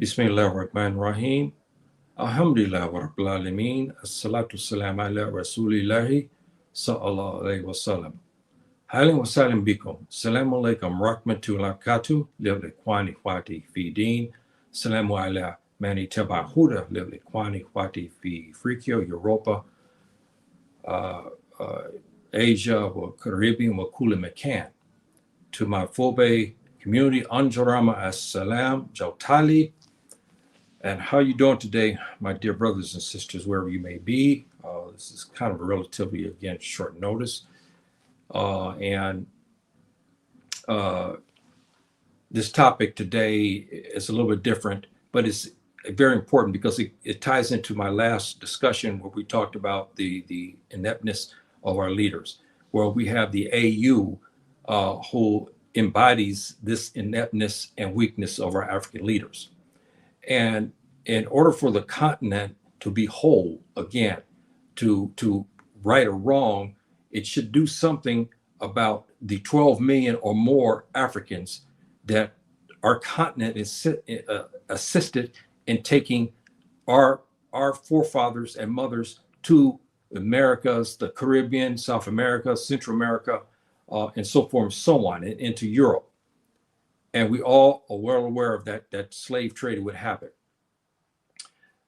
Bismillahirrahmanirrahim. Alhamdulillah wa rabbil alameen. As-salatu salam ala rasulillahi sallallahu alayhi wa sallam. Halim wa salam bikum. Salamu alaykum rahmatullahi barakatuh. Lill ikhwani ikhwati fi din. Salamu ala mani taba huda. Lill ikhwani ikhwati fi Africa, Europa, Asia, or Caribbean, or Kula Makan. To my Fobe community, Anjarama as-salam, Jautali. And how you doing today, my dear brothers and sisters, wherever you may be? This is kind of a relatively, again, short notice. This topic today is a little bit different, but it's very important because it ties into my last discussion where we talked about the ineptness of our leaders, where we have the AU who embodies this ineptness and weakness of our African leaders. And in order for the continent to be whole again, to right or wrong, it should do something about the 12 million or more Africans that our continent is assisted in taking our forefathers and mothers to Americas, the Caribbean, South America, Central America, and so forth and so on, and into Europe. And we all are well aware of that slave trade would happen.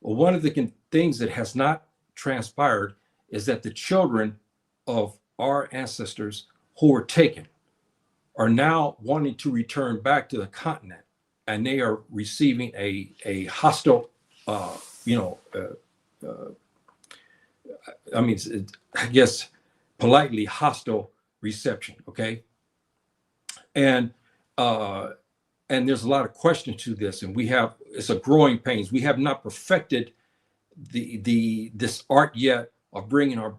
Well, one of the things that has not transpired is that the children of our ancestors who were taken are now wanting to return back to the continent, and they are receiving a hostile, I guess politely hostile reception. Okay, and there's a lot of questions to this, and it's a growing pains. We have not perfected this art yet of bringing our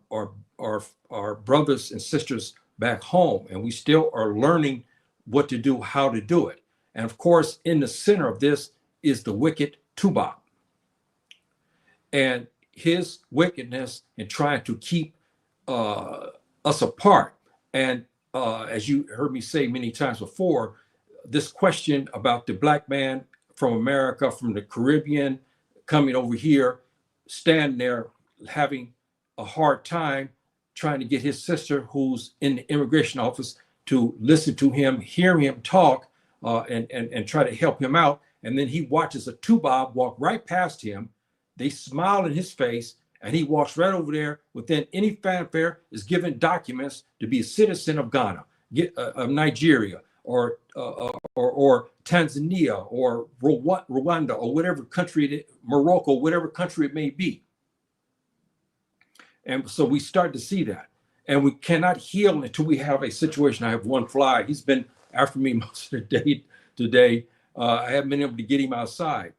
brothers and sisters back home, and we still are learning what to do, how to do it. And of course, in the center of this is the wicked Tuba and his wickedness in trying to keep us apart. And as you heard me say many times before, this question about the black man from America, from the Caribbean, coming over here, standing there having a hard time trying to get his sister who's in the immigration office to listen to him, hear him talk, and try to help him out. And then he watches a Tuba walk right past him. They smile in his face, and he walks right over there within any fanfare, is given documents to be a citizen of Ghana, of Nigeria, or Tanzania, or Rwanda, or whatever country, Morocco, whatever country it may be. And so we start to see that. And we cannot heal until we have a situation. I have one fly. He's been after me most of the day today. I haven't been able to get him outside.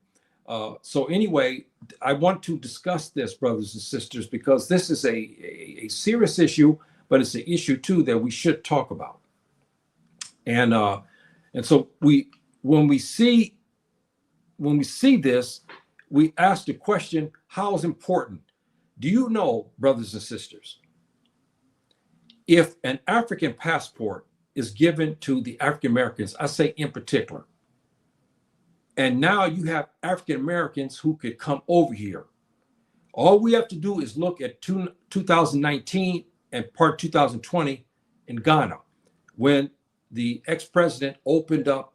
So anyway, I want to discuss this, brothers and sisters, because this is a serious issue, but it's an issue too that we should talk about. And so when we see this, we ask the question, how is important? Do you know, brothers and sisters, if an African passport is given to the African Americans, I say in particular, and now you have African Americans who could come over here, all we have to do is look at 2019 and part 2020 in Ghana, when the ex-president opened up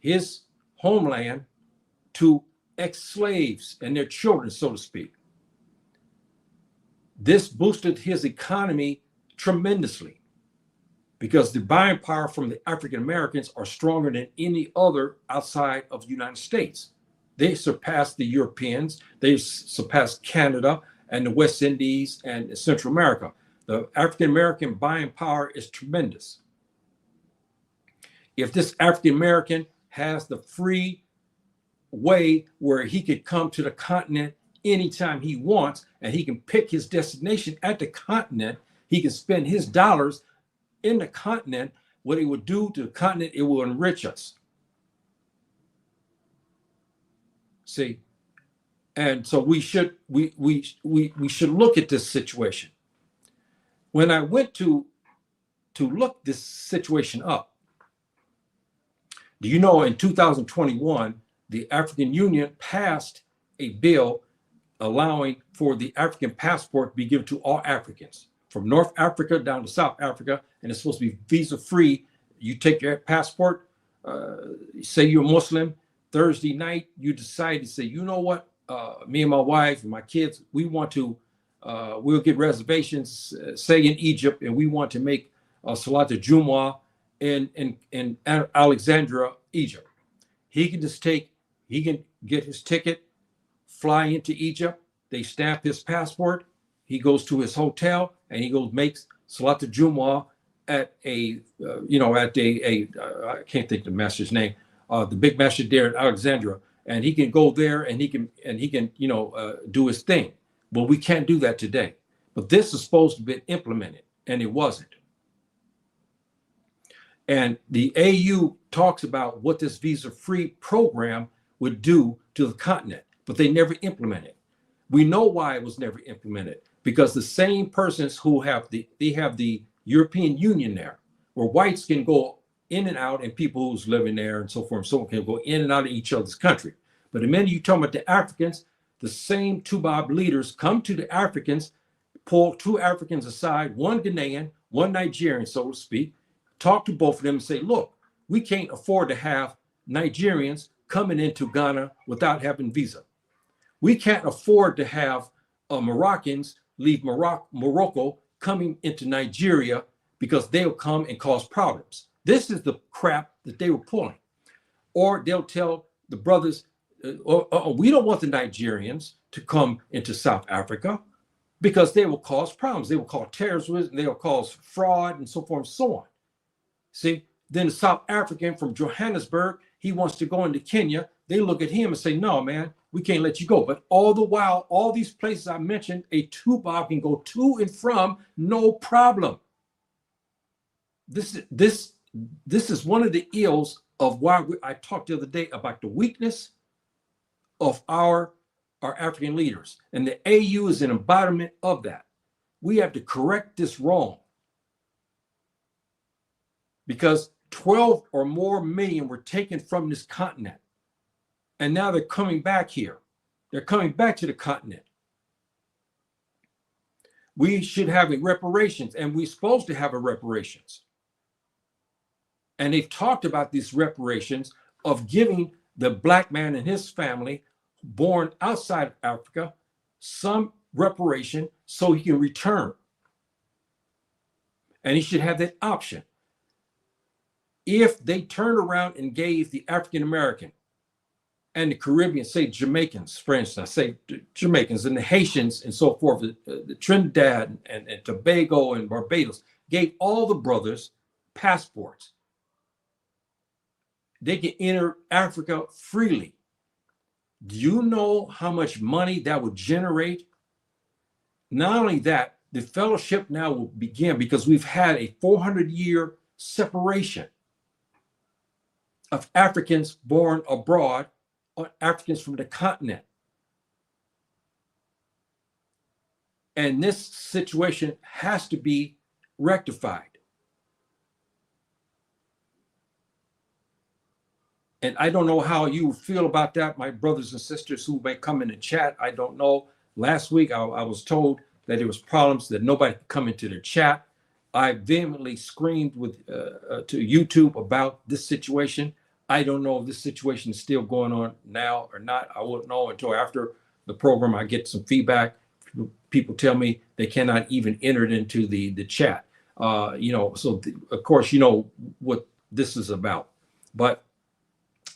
his homeland to ex-slaves and their children, so to speak. This boosted his economy tremendously because the buying power from the African Americans are stronger than any other outside of the United States. They surpassed the Europeans, they surpassed Canada and the West Indies and Central America. The African American buying power is tremendous. If this African American has the free way where he could come to the continent anytime he wants, and he can pick his destination at the continent, he can spend his dollars in the continent. What it would do to the continent, it will enrich us. See, and so we should look at this situation. When I went to look this situation up, do you know in 2021 the African Union passed a bill allowing for the African passport to be given to all Africans from North Africa down to South Africa, and it's supposed to be visa free. You take your passport, say you're a Muslim, Thursday night, you decide to say, you know what, me and my wife and my kids, we want to, we'll get reservations, say in Egypt, and we want to make Salat al-Jumu'ah in Alexandria, Egypt. He can get his ticket, fly into Egypt. They stamp his passport. He goes to his hotel and he makes Salat al-Jumu'ah at I can't think of the master's name, the big master there in Alexandria, and he can go there and he can do his thing. But we can't do that today. But this is supposed to be implemented, and it wasn't. And the AU talks about what this visa-free program would do to the continent, but they never implement it. We know why it was never implemented, because the same persons who have the European Union there, where whites can go in and out, and people who's living there and so forth and so on can go in and out of each other's country. But the minute you talk about the Africans, the same Tuba leaders come to the Africans, pull two Africans aside, one Ghanaian, one Nigerian, so to speak, talk to both of them and say, look, we can't afford to have Nigerians coming into Ghana without having visa. We can't afford to have Moroccans leave Morocco coming into Nigeria because they'll come and cause problems. This is the crap that they were pulling. Or they'll tell the brothers, we don't want the Nigerians to come into South Africa because they will cause problems. They will cause terrorism, they will cause fraud and so forth and so on. See, then the South African from Johannesburg, he wants to go into Kenya. They look at him and say, no, man, we can't let you go. But all the while, all these places I mentioned, a Tuba can go to and from, no problem. This is one of the ills of why I talked the other day about the weakness of our African leaders. And the AU is an embodiment of that. We have to correct this wrong, because 12 or more million were taken from this continent. And now they're coming back here. They're coming back to the continent. We should have a reparations, and we're supposed to have a reparations. And they've talked about these reparations of giving the black man and his family born outside of Africa some reparation so he can return. And he should have that option. If they turned around and gave the African American and the Caribbean, say Jamaicans, for instance, say Jamaicans and the Haitians and so forth, the Trinidad and Tobago and Barbados, gave all the brothers passports, they can enter Africa freely. Do you know how much money that would generate? Not only that, the fellowship now will begin, because we've had a 400-year separation of Africans born abroad or Africans from the continent. And this situation has to be rectified. And I don't know how you feel about that, my brothers and sisters who may come in the chat. I don't know. Last week, I was told that there was problems, that nobody could come into the chat. I vehemently screamed to YouTube about this situation. I don't know if this situation is still going on now or not. I won't know until after the program. I get some feedback. People tell me they cannot even enter it into the chat. Of course, you know what this is about. But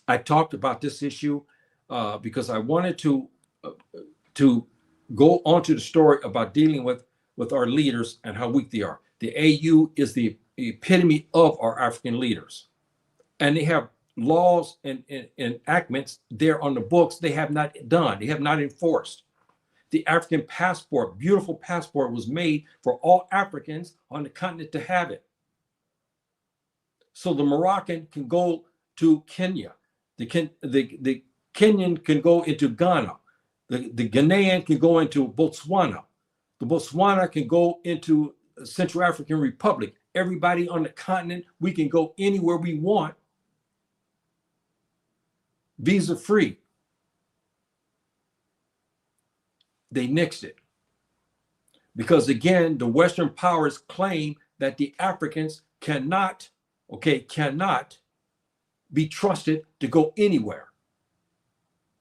I talked about this issue because I wanted to go on to the story about dealing with our leaders and how weak they are. The AU is the epitome of our African leaders. And they have laws and enactments there on the books they have not done, they have not enforced. The African passport, beautiful passport, was made for all Africans on the continent to have it. So the Moroccan can go to Kenya. The Kenyan can go into Ghana. The Ghanaian can go into Botswana. The Botswana can go into Central African Republic. Everybody on the continent, we can go anywhere we want. visa free. They nixed it. Because again, the Western powers claim that the Africans cannot be trusted to go anywhere.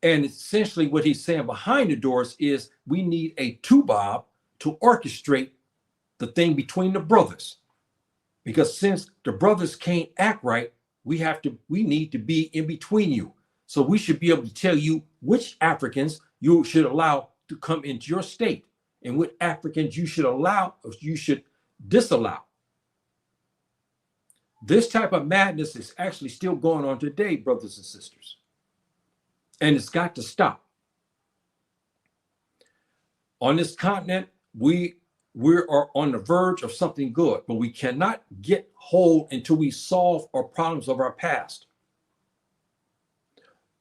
And essentially what he's saying behind the doors is we need a Tuba to orchestrate the thing between the brothers. Because since the brothers can't act right, we need to be in between you. So we should be able to tell you which Africans you should allow to come into your state and which Africans you should allow or you should disallow. This type of madness is actually still going on today, brothers and sisters. And it's got to stop. On this continent, we are on the verge of something good, but we cannot get whole until we solve our problems of our past.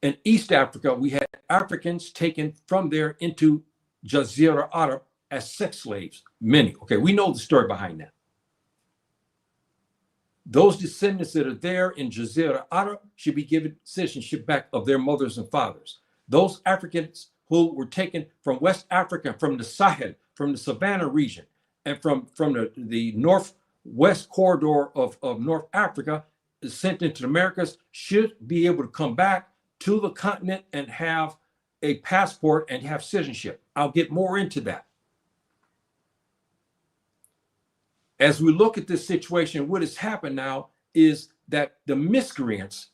In East Africa, we had Africans taken from there into Jazeera Arab as sex slaves, many. Okay, we know the story behind that. Those descendants that are there in Jazeera Arab should be given citizenship back of their mothers and fathers. Those Africans who were taken from West Africa, from the Sahel, from the Savannah region, and from the northwest corridor of North Africa, sent into the Americas, should be able to come back to the continent and have a passport and have citizenship. I'll get more into that. As we look at this situation, what has happened now is that the miscreants,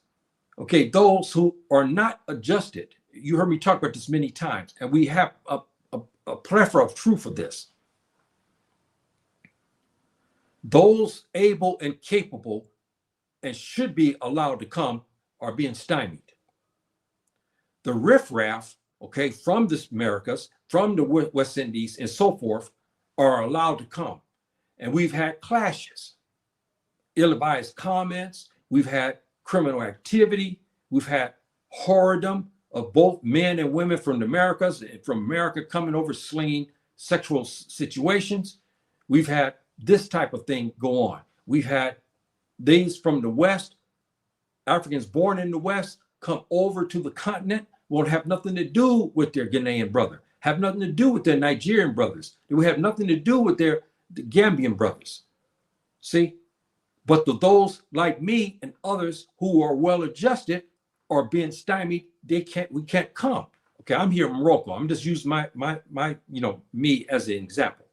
okay, those who are not adjusted, you heard me talk about this many times, and we have a plethora of truth of this. Those able and capable and should be allowed to come are being stymied. The riffraff, okay, from the Americas, from the West Indies and so forth, are allowed to come. And we've had clashes, ill-advised comments, we've had criminal activity, we've had whoredom of both men and women from the Americas, from America coming over slinging sexual situations. We've had this type of thing go on. We've had these from the West, Africans born in the West, come over to the continent, won't have nothing to do with their Ghanaian brother, have nothing to do with their Nigerian brothers. They will have nothing to do with the Gambian brothers. See? But those like me and others who are well adjusted are being stymied. We can't come. Okay, I'm here in Morocco. I'm just using my me as an example.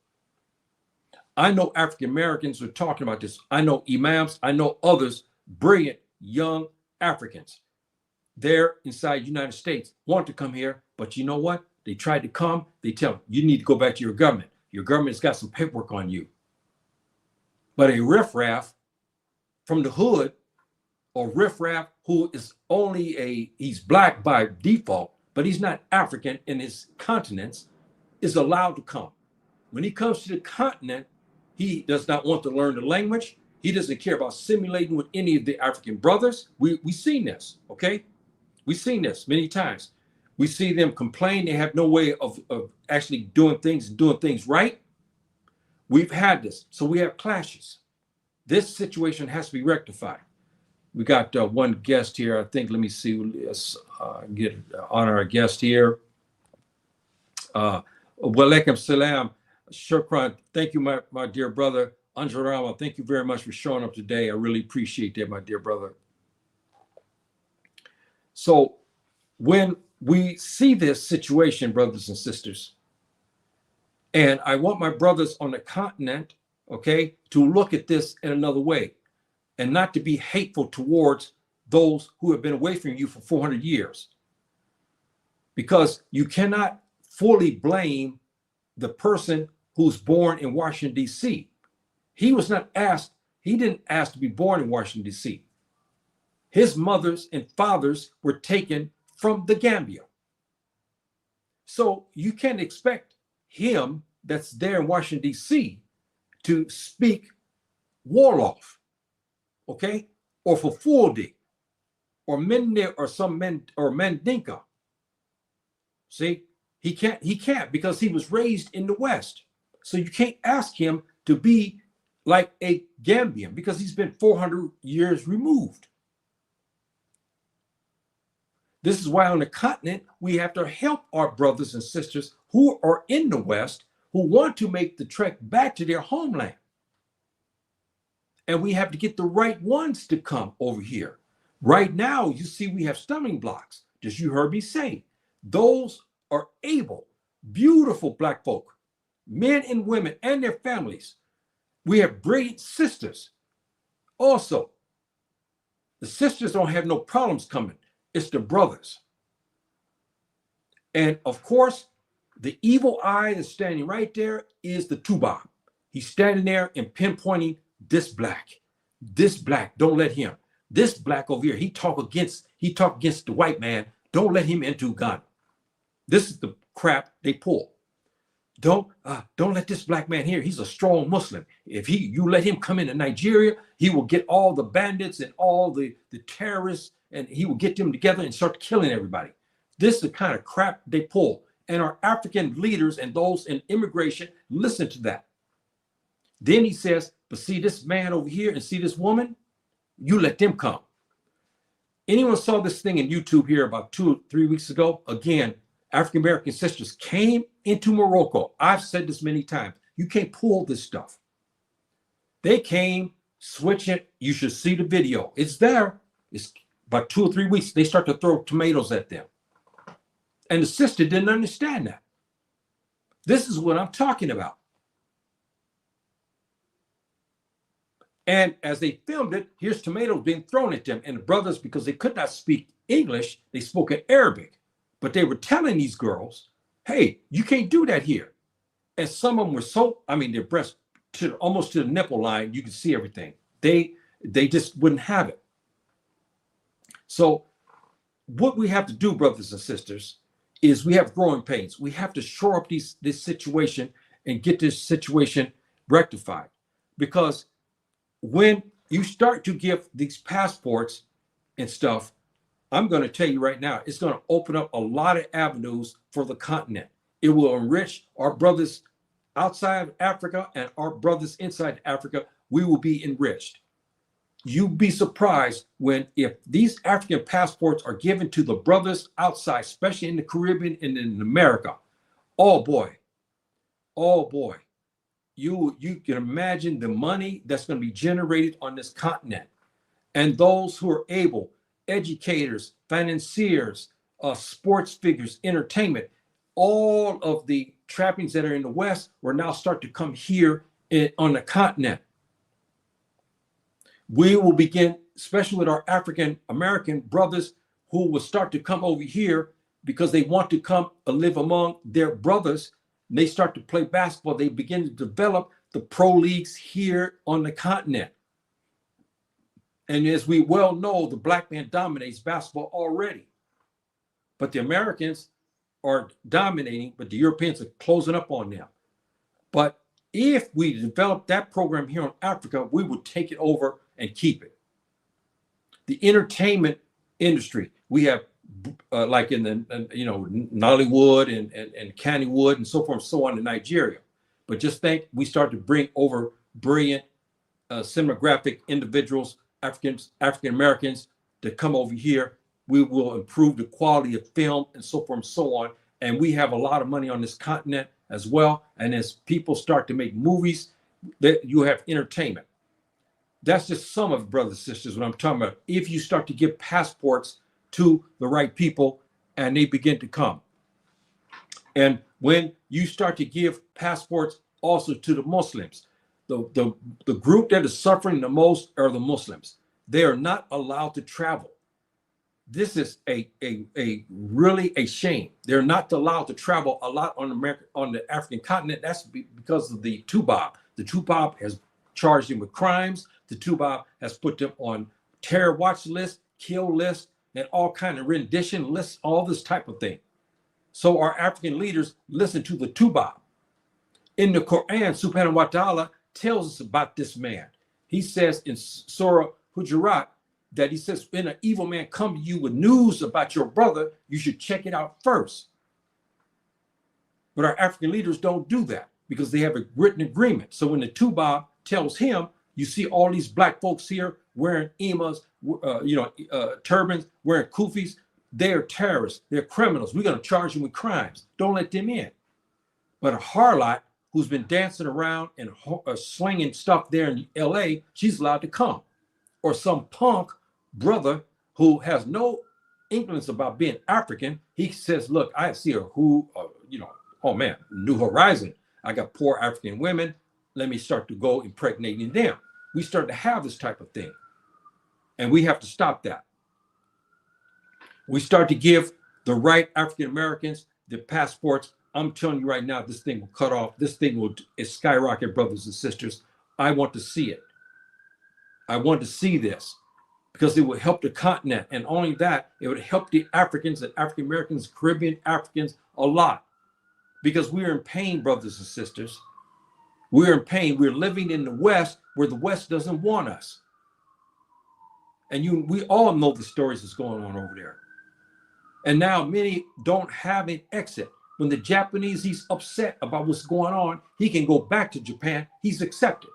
I know African Americans are talking about this. I know imams, I know others, brilliant young Africans. They're inside the United States, want to come here, but you know what? They tried to come, they tell them, you need to go back to your government. Your government's got some paperwork on you. But a riffraff from the hood, or riffraff who is he's black by default, but he's not African in his continents, is allowed to come. When he comes to the continent, he does not want to learn the language. He doesn't care about assimilating with any of the African brothers. We've seen this, okay? We've seen this many times. We see them complain. They have no way of actually doing things right. We've had this. So we have clashes. This situation has to be rectified. We got one guest here. I think, let me see. Let's get on our guest here. Walaikum salam. Shukran. Thank you, my dear brother. Anjarama, thank you very much for showing up today. I really appreciate that, my dear brother. So when we see this situation, brothers and sisters, and I want my brothers on the continent, okay, to look at this in another way and not to be hateful towards those who have been away from you for 400 years. Because you cannot fully blame the person who's born in Washington, D.C. He didn't ask to be born in Washington, D.C. His mothers and fathers were taken from the Gambia. So you can't expect him that's there in Washington, D.C. to speak Wolof, okay? Or Fulfulde, or Mende, or some men, or Mandinka. See, he can't because he was raised in the West. So you can't ask him to be like a Gambian because he's been 400 years removed. This is why on the continent, we have to help our brothers and sisters who are in the West, who want to make the trek back to their homeland. And we have to get the right ones to come over here. Right now, you see, we have stumbling blocks. Just you heard me say, those are able, beautiful Black folk, men and women and their families. We have brilliant sisters. Also, the sisters don't have no problems coming. It's the brothers. And of course, the evil eye that's standing right there is the Tuba. He's standing there and pinpointing this black, don't let him. This black over here, he talk against the white man. Don't let him into Ghana. This is the crap they pull. Don't let this black man here. He's a strong Muslim. If you let him come into Nigeria, he will get all the bandits and all the terrorists, and he will get them together and start killing everybody. This is the kind of crap they pull. And our African leaders and those in immigration listen to that. Then he says, but see this man over here and see this woman, you let them come. Anyone saw this thing in YouTube here about 2 or 3 weeks ago? Again, African-American sisters came into Morocco. I've said this many times. You can't pull this stuff. They came, switch it. You should see the video. It's there. It's about 2 or 3 weeks. They start to throw tomatoes at them. And the sister didn't understand that. This is what I'm talking about. And as they filmed it, here's tomatoes being thrown at them. And the brothers, because they could not speak English, they spoke in Arabic. But they were telling these girls, hey, you can't do that here. And some of them were so, their breasts almost to the nipple line, you could see everything. They just wouldn't have it. So what we have to do, brothers and sisters, is we have growing pains. We have to shore up this situation and get this situation rectified. Because when you start to give these passports and stuff, I'm going to tell you right now, it's going to open up a lot of avenues for the continent. It will enrich our brothers outside of Africa and our brothers inside Africa. We will be enriched. You'd be surprised if these African passports are given to the brothers outside, especially in the Caribbean and in America. Oh boy. You can imagine the money that's going to be generated on this continent. And those who are able, educators, financiers, sports figures, entertainment, all of the trappings that are in the West will now start to come here on the continent. We will begin, especially with our African American brothers who will start to come over here because they want to come and live among their brothers. And they start to play basketball. They begin to develop the pro leagues here on the continent. And as we well know, the black man dominates basketball already. But the Americans are dominating, but the Europeans are closing up on them. But if we develop that program here in Africa, we would take it over and keep it. The entertainment industry, we have like in the Nollywood and Kannywood and so forth and so on in Nigeria. But just think, we start to bring over brilliant cinematographic individuals, African Americans, to come over here. We will improve the quality of film and so forth and so on. And we have a lot of money on this continent as well. And as people start to make movies, that you have entertainment. That's just some of it, brothers and sisters, what I'm talking about. If you start to give passports to the right people and they begin to come. And when you start to give passports also to the Muslims, the group that is suffering the most are the Muslims. They are not allowed to travel. This is a really a shame. They're not allowed to travel a lot on the African continent. That's because of the Tuba. The Tuba has charged them with crimes. The Tuba has put them on terror watch lists, kill lists, and all kind of rendition lists, all this type of thing. So our African leaders listen to the Tuba. In the Quran, Subhanahu wa Ta'ala tells us about this man. He says in Surah Hujurat that he says, when an evil man come to you with news about your brother, you should check it out first. But our African leaders don't do that because they have a written agreement. So when the Tuba tells him, you see all these black folks here wearing emas, turbans, wearing kufis, They're terrorists. They're criminals. We're going to charge them with crimes. Don't let them in. But a harlot who's been dancing around and slinging stuff there in LA, she's allowed to come. Or some punk brother who has no inklings about being African, he says, look, I see oh man, New Horizon. I got poor African women. Let me start to go impregnating them. We start to have this type of thing. And we have to stop that. We start to give the right African Americans the passports. I'm telling you right now, this thing will cut off. This thing will skyrocket, brothers and sisters. I want to see it. I want to see this because it will help the continent. And only that, it would help the Africans and African Americans, Caribbean Africans a lot. Because we're in pain, brothers and sisters. We're in pain. We're living in the West where the West doesn't want us. And we all know the stories that's going on over there. And now many don't have an exit. When the Japanese, he's upset about what's going on, he can go back to Japan. He's accepted.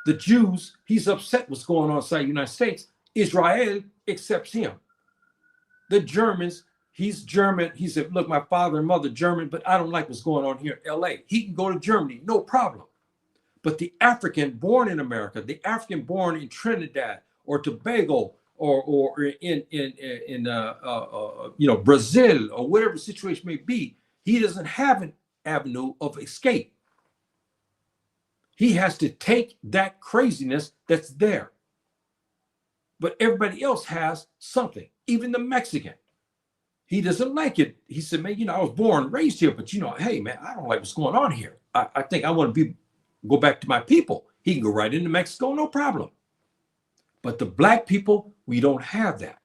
The Jews, he's upset what's going on inside the United States. Israel accepts him. The Germans, he's German. He said, look, my father and mother German, but I don't like what's going on here in LA. He can go to Germany, no problem. But the African born in America, the African born in Trinidad or Tobago or in Brazil or whatever the situation may be, he doesn't have an avenue of escape. He has to take that craziness that's there. But everybody else has something, even the Mexican. He doesn't like it. He said, man, I was born and raised here, but hey, man, I don't like what's going on here. I think I want to go back to my people. He can go right into Mexico, no problem. But the black people, we don't have that.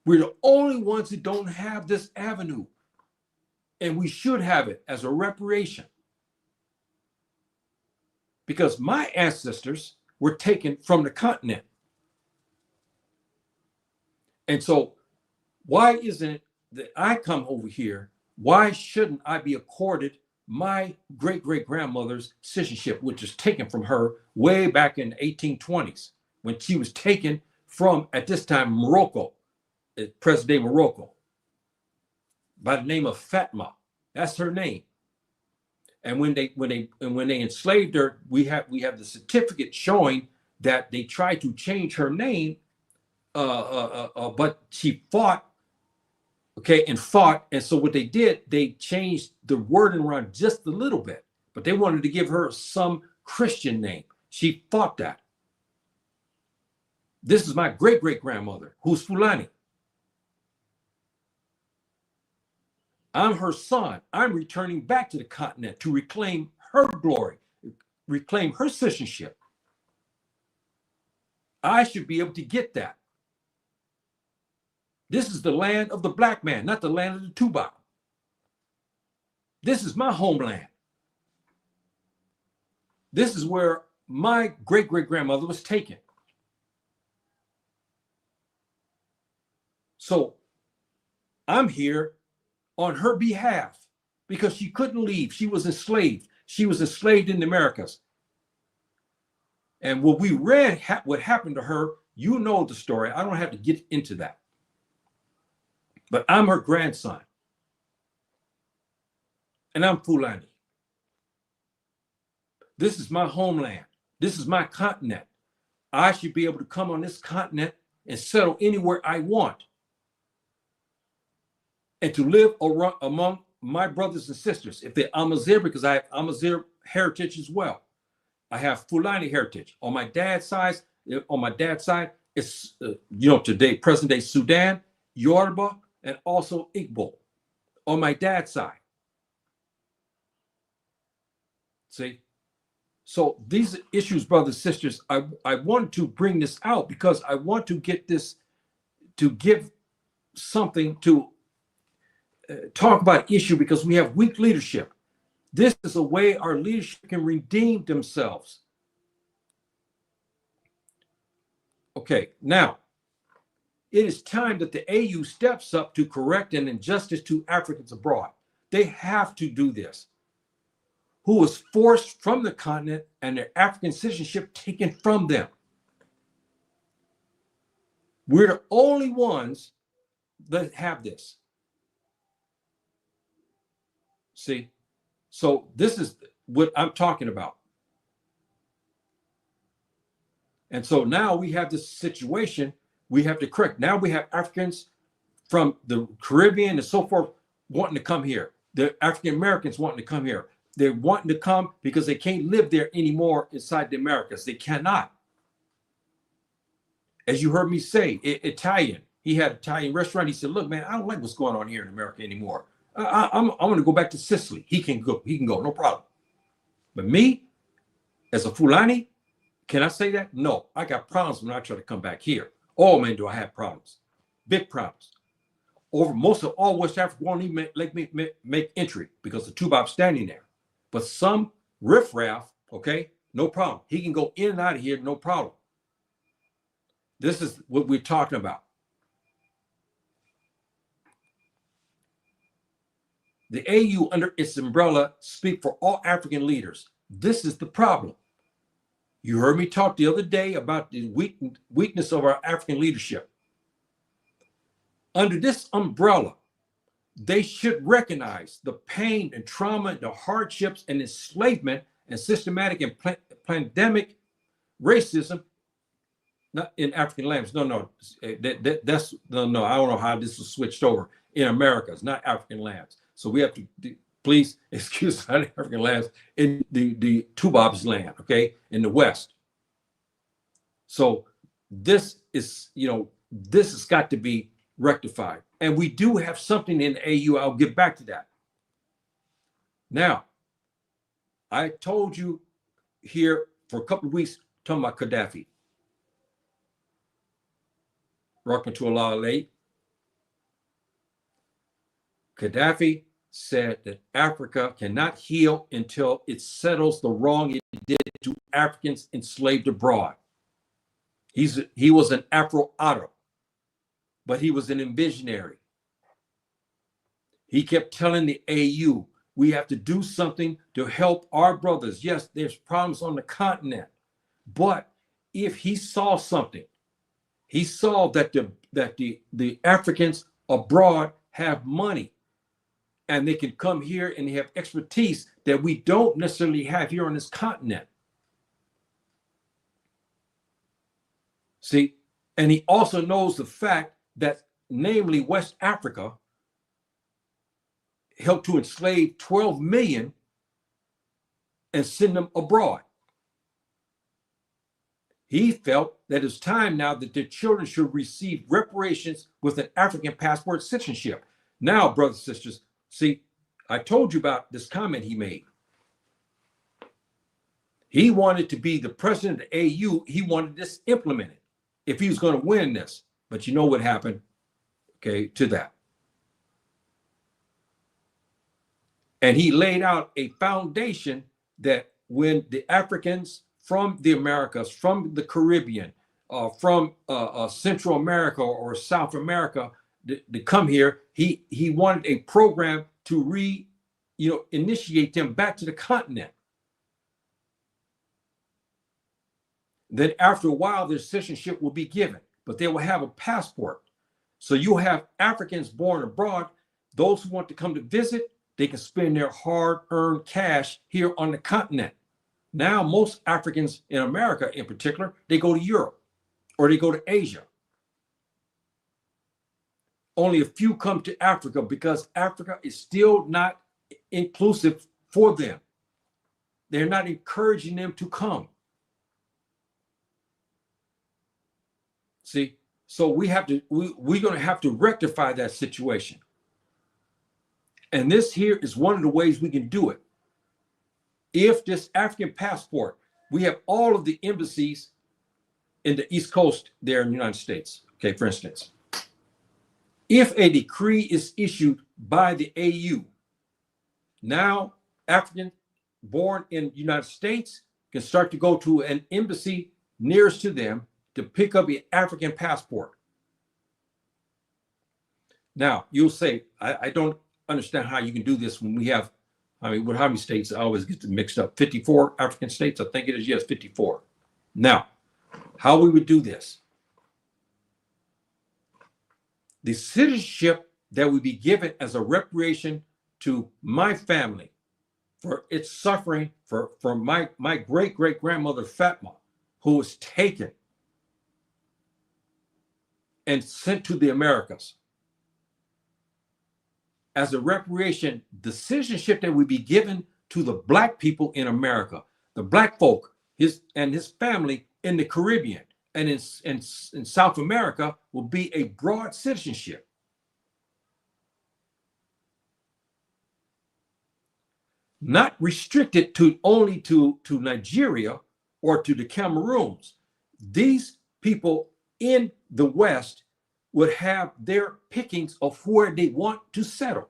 We're the only ones that don't have this avenue. And we should have it as a reparation. Because my ancestors were taken from the continent. And so why isn't it that I come over here? Why shouldn't I be accorded my great-great-grandmother's citizenship, which was taken from her way back in the 1820s when she was taken from, at this time, Morocco, present-day Morocco, by the name of Fatma. That's her name. And when they enslaved her, we have the certificate showing that they tried to change her name, but she fought. And so what they did, they changed the wording around just a little bit, but they wanted to give her some Christian name. She fought that. This is my great-great-grandmother, who's Fulani. I'm her son. I'm returning back to the continent to reclaim her glory, reclaim her citizenship. I should be able to get that. This is the land of the black man, not the land of the Tuba. This is my homeland. This is where my great-great-grandmother was taken. So I'm here on her behalf because she couldn't leave. She was enslaved. She was enslaved in the Americas. And when we read what happened to her, you know the story. I don't have to get into that. But I'm her grandson. And I'm Fulani. This is my homeland. This is my continent. I should be able to come on this continent and settle anywhere I want. And to live among my brothers and sisters. If they're Amazigh, because I have Amazigh heritage as well. I have Fulani heritage. On my dad's side, it's today, present day Sudan, Yoruba, and also Igbo. On my dad's side. See? So these issues, brothers and sisters, I want to bring this out because I want to get this, to give something to talk about issue, because we have weak leadership. This is a way our leadership can redeem themselves. Okay, now, it is time that the AU steps up to correct an injustice to Africans abroad. They have to do this. Who was forced from the continent and their African citizenship taken from them. We're the only ones let's have this. See? So this is what I'm talking about. And so now we have this situation we have to correct. Now we have Africans from the Caribbean and so forth wanting to come here. The African Americans wanting to come here. They're wanting to come because they can't live there anymore inside the Americas. They cannot. As you heard me say, Italian. He had an Italian restaurant. He said, look, man, I don't like what's going on here in America anymore. I'm going to go back to Sicily. He can go, no problem. But me, as a Fulani, can I say that? No, I got problems when I try to come back here. Oh man, do I have problems. Big problems. Over most of all West Africa won't even let me make entry because the Tubab's standing there. But some riffraff, okay, no problem. He can go in and out of here, no problem. This is what we're talking about. The AU under its umbrella speak for all African leaders. This is the problem. You heard me talk the other day about the weakness of our African leadership. Under this umbrella, they should recognize the pain and trauma, the hardships and enslavement and systematic and pandemic racism, not in African lands. No, that's no. I don't know how this was switched over in Americas, not African lands. So we have to please excuse not African lands in the Tubab's land, okay, in the West. So this is, this has got to be rectified. And we do have something in the AU. I'll get back to that. Now, I told you here for a couple of weeks talking about Gaddafi. Rahmatullah alayhi. Gaddafi said that Africa cannot heal until it settles the wrong it did to Africans enslaved abroad. He was an Afro-Arab, but he was an visionary. He kept telling the AU, we have to do something to help our brothers. Yes, there's problems on the continent, but if he saw something, he saw that the Africans abroad have money and they can come here and they have expertise that we don't necessarily have here on this continent. See, and he also knows the fact that, namely, West Africa helped to enslave 12 million and send them abroad. He felt that it's time now that their children should receive reparations with an African passport citizenship. Now, brothers and sisters, see, I told you about this comment he made. He wanted to be the president of the AU. He wanted this implemented if he was going to win this. But you know what happened, okay, to that. And he laid out a foundation that when the Africans from the Americas, from the Caribbean, from Central America or South America to come here, he wanted a program to initiate them back to the continent. Then after a while, their citizenship will be given, but they will have a passport. So you'll have Africans born abroad. Those who want to come to visit, they can spend their hard-earned cash here on the continent. Now, most Africans in America in particular, they go to Europe or they go to Asia. Only a few come to Africa because Africa is still not inclusive for them. They're not encouraging them to come. See, so we're going to have to rectify that situation. And this here is one of the ways we can do it. If this African passport, we have all of the embassies in the East Coast there in the United States. Okay, for instance, if a decree is issued by the AU, now African born in the United States can start to go to an embassy nearest to them to pick up an African passport. Now, you'll say, I don't understand how you can do this when we have, how many states? I always get them mixed up. 54 African states, I think it is, yes, 54. Now, how we would do this. the citizenship that would be given as a reparation to my family for its suffering, for my great-great-grandmother Fatma, who was taken and sent to the Americas. As a reparation, the citizenship that would be given to the black people in America, the black folk, his family in the Caribbean and in South America, will be a broad citizenship. Not restricted to only to Nigeria or to the Cameroons. These people in the West would have their pickings of where they want to settle.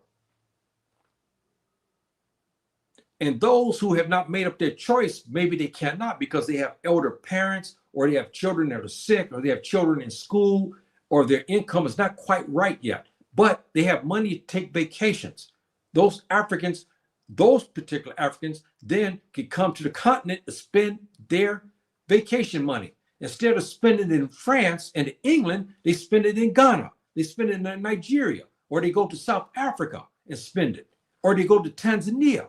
And those who have not made up their choice, maybe they cannot because they have elder parents, or they have children that are sick, or they have children in school, or their income is not quite right yet, but they have money to take vacations. Those Africans, those particular Africans, then can come to the continent to spend their vacation money. Instead of spending it in France and England, they spend it in Ghana, they spend it in Nigeria, or they go to South Africa and spend it, or they go to Tanzania.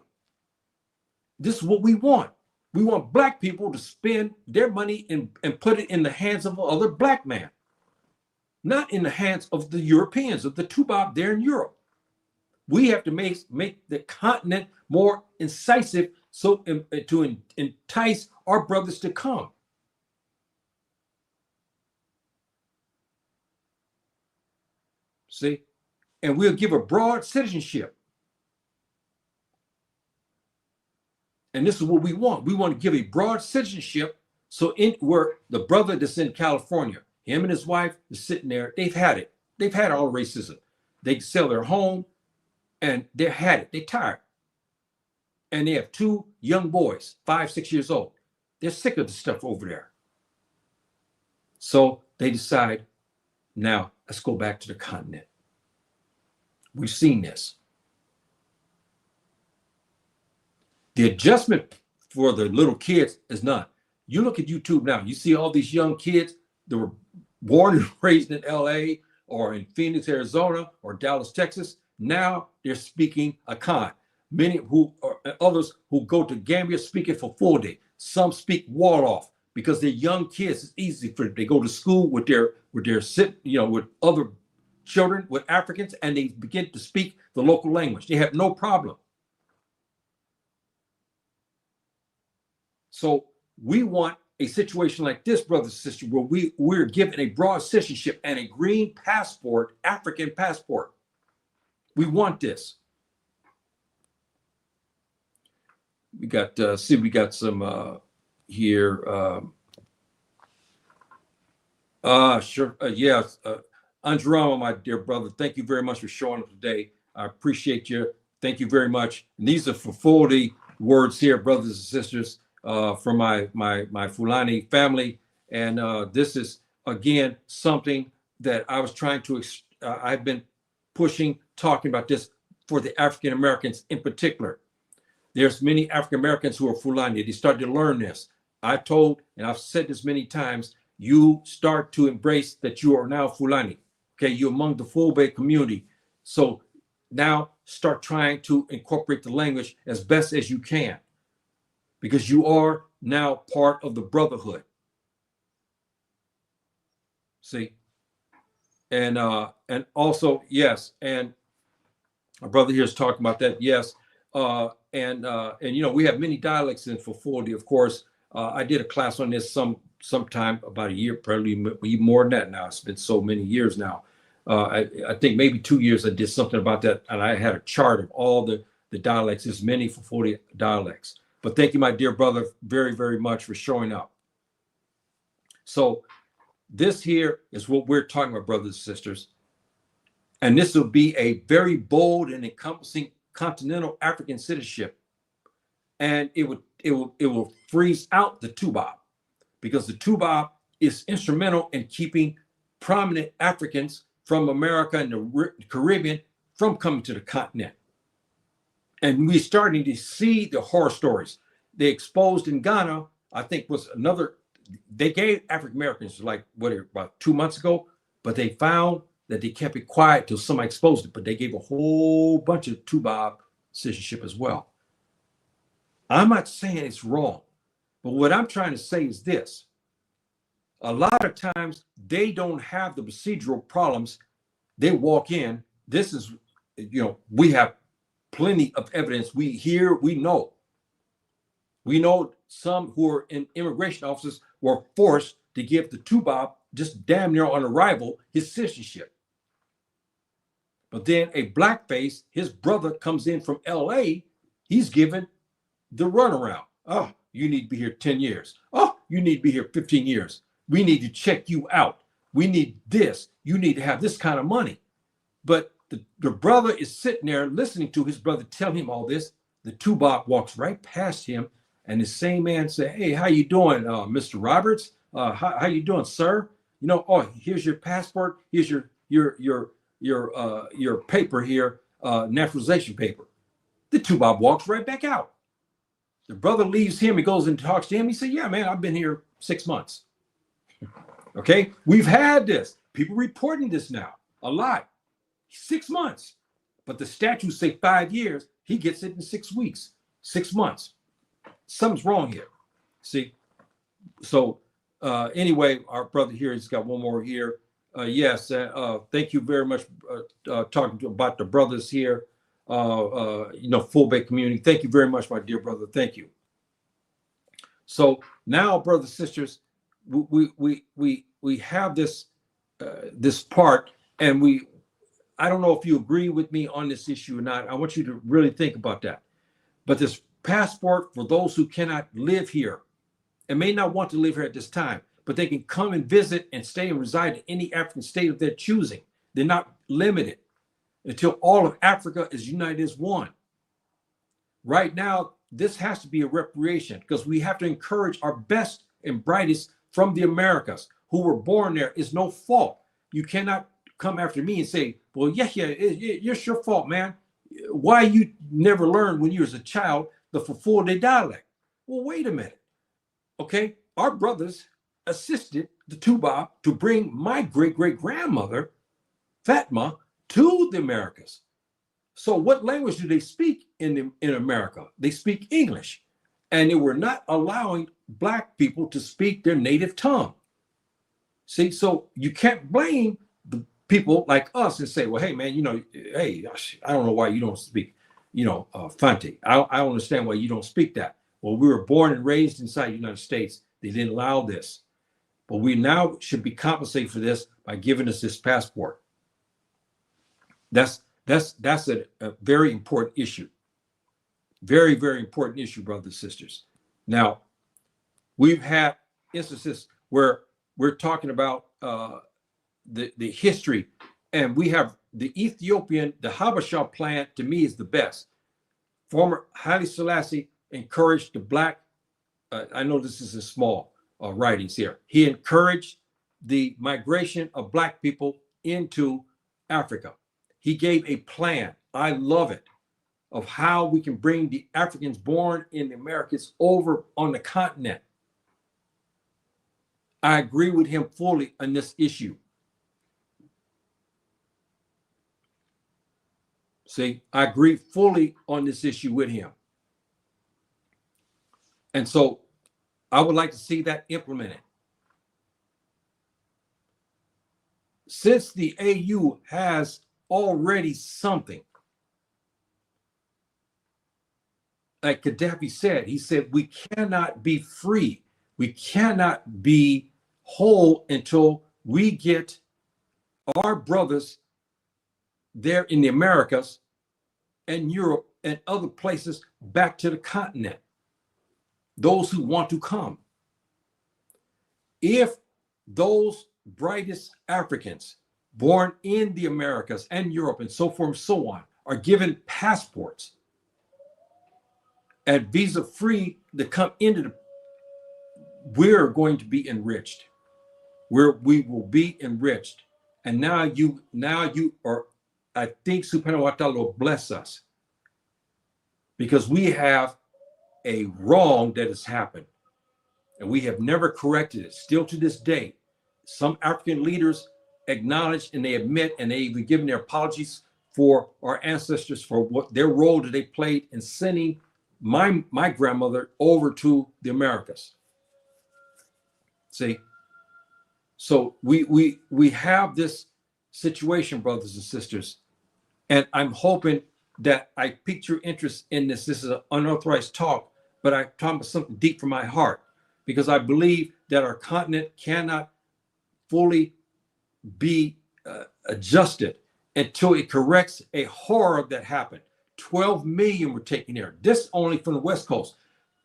This is what we want. We want black people to spend their money and put it in the hands of other black man, not in the hands of the Europeans, of the Tuba there in Europe. We have to make the continent more incisive so to entice our brothers to come. See, and we'll give a broad citizenship. And this is what we want. We want to give a broad citizenship. So where the brother that's in California, him and his wife is sitting there, they've had it. They've had all racism. They sell their home and they've had it. They're tired. And they have 2 young boys, 5, 6 years old. They're sick of the stuff over there. So they decide, now let's go back to the continent. We've seen this. The adjustment for the little kids is none. You look at YouTube now, you see all these young kids that were born and raised in LA or in Phoenix, Arizona, or Dallas, Texas. Now they're speaking Akan. Many others who go to Gambia speak it for full day. Some speak Wolof because they're young kids. It's easy for them. They go to school with their with other children, with Africans, and they begin to speak the local language. They have no problem. So we want a situation like this, brothers and sisters, where we're given a broad citizenship and a green passport, African passport. We want this. We got we got some here. Sure. Yes. Andrama, my dear brother, thank you very much for showing up today. I appreciate you. Thank you very much. And these are for Fully words here, brothers and sisters, from my Fulani family. And this is, again, something that I was trying to, I've been pushing, talking about this for the African Americans in particular. There's many African Americans who are Fulani. They start to learn this. I told, and I've said this many times, you start to embrace that you are now Fulani. Okay, you're among the Fulbe community. So now start trying to incorporate the language as best as you can, because you are now part of the brotherhood. See? And also, yes, and our brother here is talking about that, yes. And you know, we have many dialects in Fulfulde, of course. I did a class on this sometime about a year, probably even more than that now. It's been so many years now. I think maybe 2 years I did something about that, and I had a chart of all the dialects. There's many Fulfulde dialects. But thank you, my dear brother, very, very much for showing up. So this here is what we're talking about, brothers and sisters. And this will be a very bold and encompassing continental African citizenship. And it will freeze out the Tuba, because the Tuba is instrumental in keeping prominent Africans from America and the Caribbean from coming to the continent. And we're starting to see the horror stories. They exposed in Ghana, I think was another, they gave African Americans like, about 2 months ago, but they found that they kept it quiet till somebody exposed it, but they gave a whole bunch of Tuba citizenship as well. I'm not saying it's wrong, but what I'm trying to say is this. A lot of times they don't have the procedural problems. They walk in, this is, we have plenty of evidence. We hear, we know. We know some who are in immigration offices were forced to give the Tuba just damn near on arrival his citizenship. But then a blackface, his brother comes in from LA, he's given the runaround. Oh, you need to be here 10 years. Oh, you need to be here 15 years. We need to check you out. We need this. You need to have this kind of money. But the brother is sitting there listening to his brother tell him all this. The Tuba walks right past him, and the same man say, "Hey, how you doing, Mr. Roberts? How you doing, sir? Oh, here's your passport. Here's your paper here, naturalization paper." The Tuba walks right back out. The brother leaves him. He goes and talks to him. He said, "Yeah, man, I've been here 6 months." Okay, we've had this. People reporting this now a lot. 6 months, but the statutes say 5 years. He gets it in 6 weeks, 6 months. Something's wrong here. See, so anyway, our brother here, he's got one more here. Yes, thank you very much. Talking about the brothers here, Full Bay community. Thank you very much, my dear brother. Thank you. So now, brothers, sisters, we have this this part, and I don't know if you agree with me on this issue or not. I want you to really think about that. But this passport for those who cannot live here and may not want to live here at this time, but they can come and visit and stay and reside in any African state of their choosing. They're not limited until all of Africa is united as one. Right now, this has to be a reparation because we have to encourage our best and brightest from the Americas who were born there. It's no fault. You cannot come after me and say, well, it's your fault, man. Why you never learned when you was a child the Fulfulde dialect? Well, wait a minute. Okay, our brothers assisted the Tuba to bring my great-great-grandmother, Fatma, to the Americas. So what language do they speak in America? They speak English. And they were not allowing Black people to speak their native tongue. See, so you can't blame the people like us and say, well, hey, man, hey, I don't know why you don't speak, Fante. I don't understand why you don't speak that. Well, we were born and raised inside the United States. They didn't allow this. But we now should be compensated for this by giving us this passport. That's a very important issue. Very, very important issue, brothers and sisters. Now, we've had instances where we're talking about the history, and we have the Habsa Plan, to me, is the best. Former Haile Selassie encouraged the Black, I know this is a small writings here. He encouraged the migration of Black people into Africa. He gave a plan, I love it, of how we can bring the Africans born in the Americas over on the continent. I agree with him fully on this issue. See, I agree fully on this issue with him. And so I would like to see that implemented. Since the AU has already something, like Gaddafi said, he said, we cannot be free. We cannot be whole until we get our brothers there in the Americas and Europe and other places back to the continent. Those who want to come. If those brightest Africans born in the Americas and Europe and so forth and so on are given passports and visa free to come into we're going to be enriched. We will be enriched. And now you are, I think Subhanahu wa Ta'ala will bless us because we have a wrong that has happened and we have never corrected it. Still to this day, some African leaders acknowledge and they admit and they even given their apologies for our ancestors for what their role that they played in sending my grandmother over to the Americas. See, so we have this situation, brothers and sisters, and I'm hoping that I piqued your interest in this. This is an unauthorized talk, but I'm talking about something deep from my heart because I believe that our continent cannot fully be adjusted until it corrects a horror that happened. 12 million were taken here. This only from the West Coast.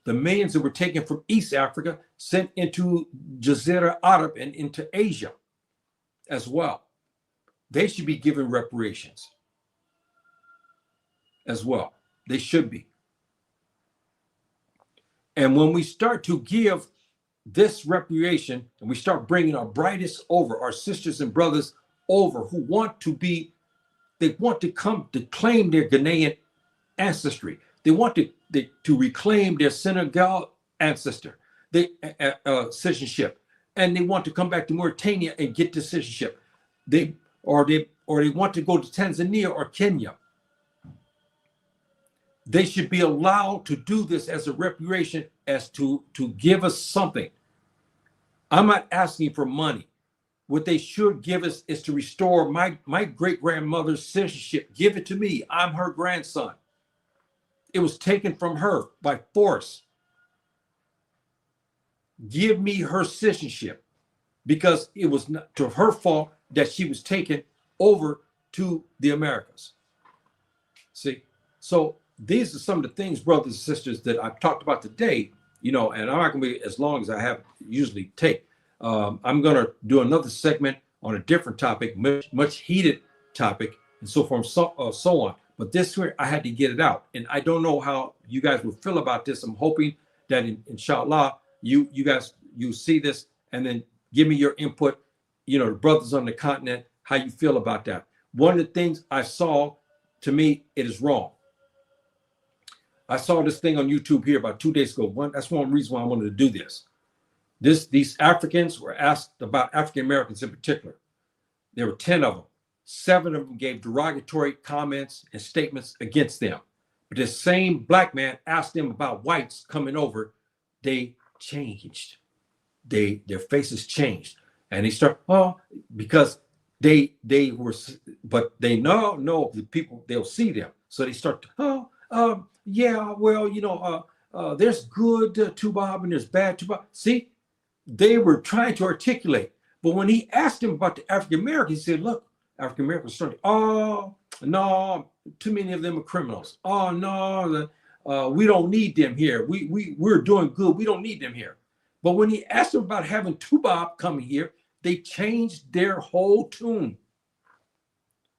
The millions that were taken from East Africa sent into Jazeera Arab and into Asia as well. They should be given reparations as well. They should be. And when we start to give this reparation and we start bringing our brightest over, our sisters and brothers over who want to be, they want to come to claim their Ghanaian ancestry. They want to reclaim their Senegal ancestor, citizenship, and they want to come back to Mauritania and get the citizenship. They want to go to Tanzania or Kenya. They should be allowed to do this as a reparation, as to give us something. I'm not asking for money. What they should give us is to restore my great-grandmother's citizenship. Give it to me. I'm her grandson. It was taken from her by force. Give me her citizenship, because it was not to her fault that she was taken over to the Americas. See, so these are some of the things, brothers and sisters, that I've talked about today, and I'm not going to be as long as I have usually take. I'm going to do another segment on a different topic, much heated topic, and so forth, so on. But this here, I had to get it out. And I don't know how you guys will feel about this. I'm hoping that inshallah, you guys, you see this and then give me your input, the brothers on the continent, how you feel about that. One of the things I saw, to me, it is wrong. I saw this thing on YouTube here about 2 days ago. That's one reason why I wanted to do this. These Africans were asked about African Americans in particular. There were 10 of them. 7 of them gave derogatory comments and statements against them. But this same black man asked them about whites coming over. They changed. Their faces changed. And they start, because they were, but they know the people, they'll see them. So they start, yeah, well, there's good Tuba and there's bad Tuba. See, they were trying to articulate. But when he asked him about the African Americans, he said, look, African Americans started, no, too many of them are criminals. Oh, no, we don't need them here. We're doing good. We don't need them here. But when he asked them about having Tuba coming here, they changed their whole tune.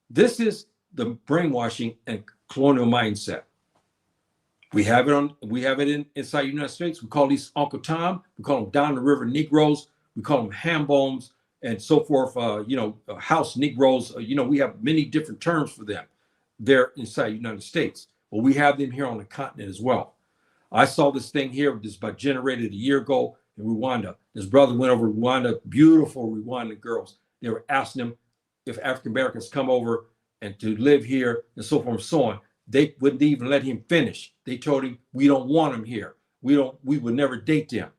This is the brainwashing and colonial mindset. We have it inside the United States. We call these Uncle Tom. We call them down the river Negroes. We call them ham bones and so forth. House Negroes. We have many different terms for them. They're inside the United States, but we have them here on the continent as well. I saw this thing here. This was generated a year ago in Rwanda. This brother went over to Rwanda. Beautiful Rwandan girls. They were asking them if African Americans come over and to live here and so forth and so on. They wouldn't even let him finish. They told him, we don't want him here. We would never date them.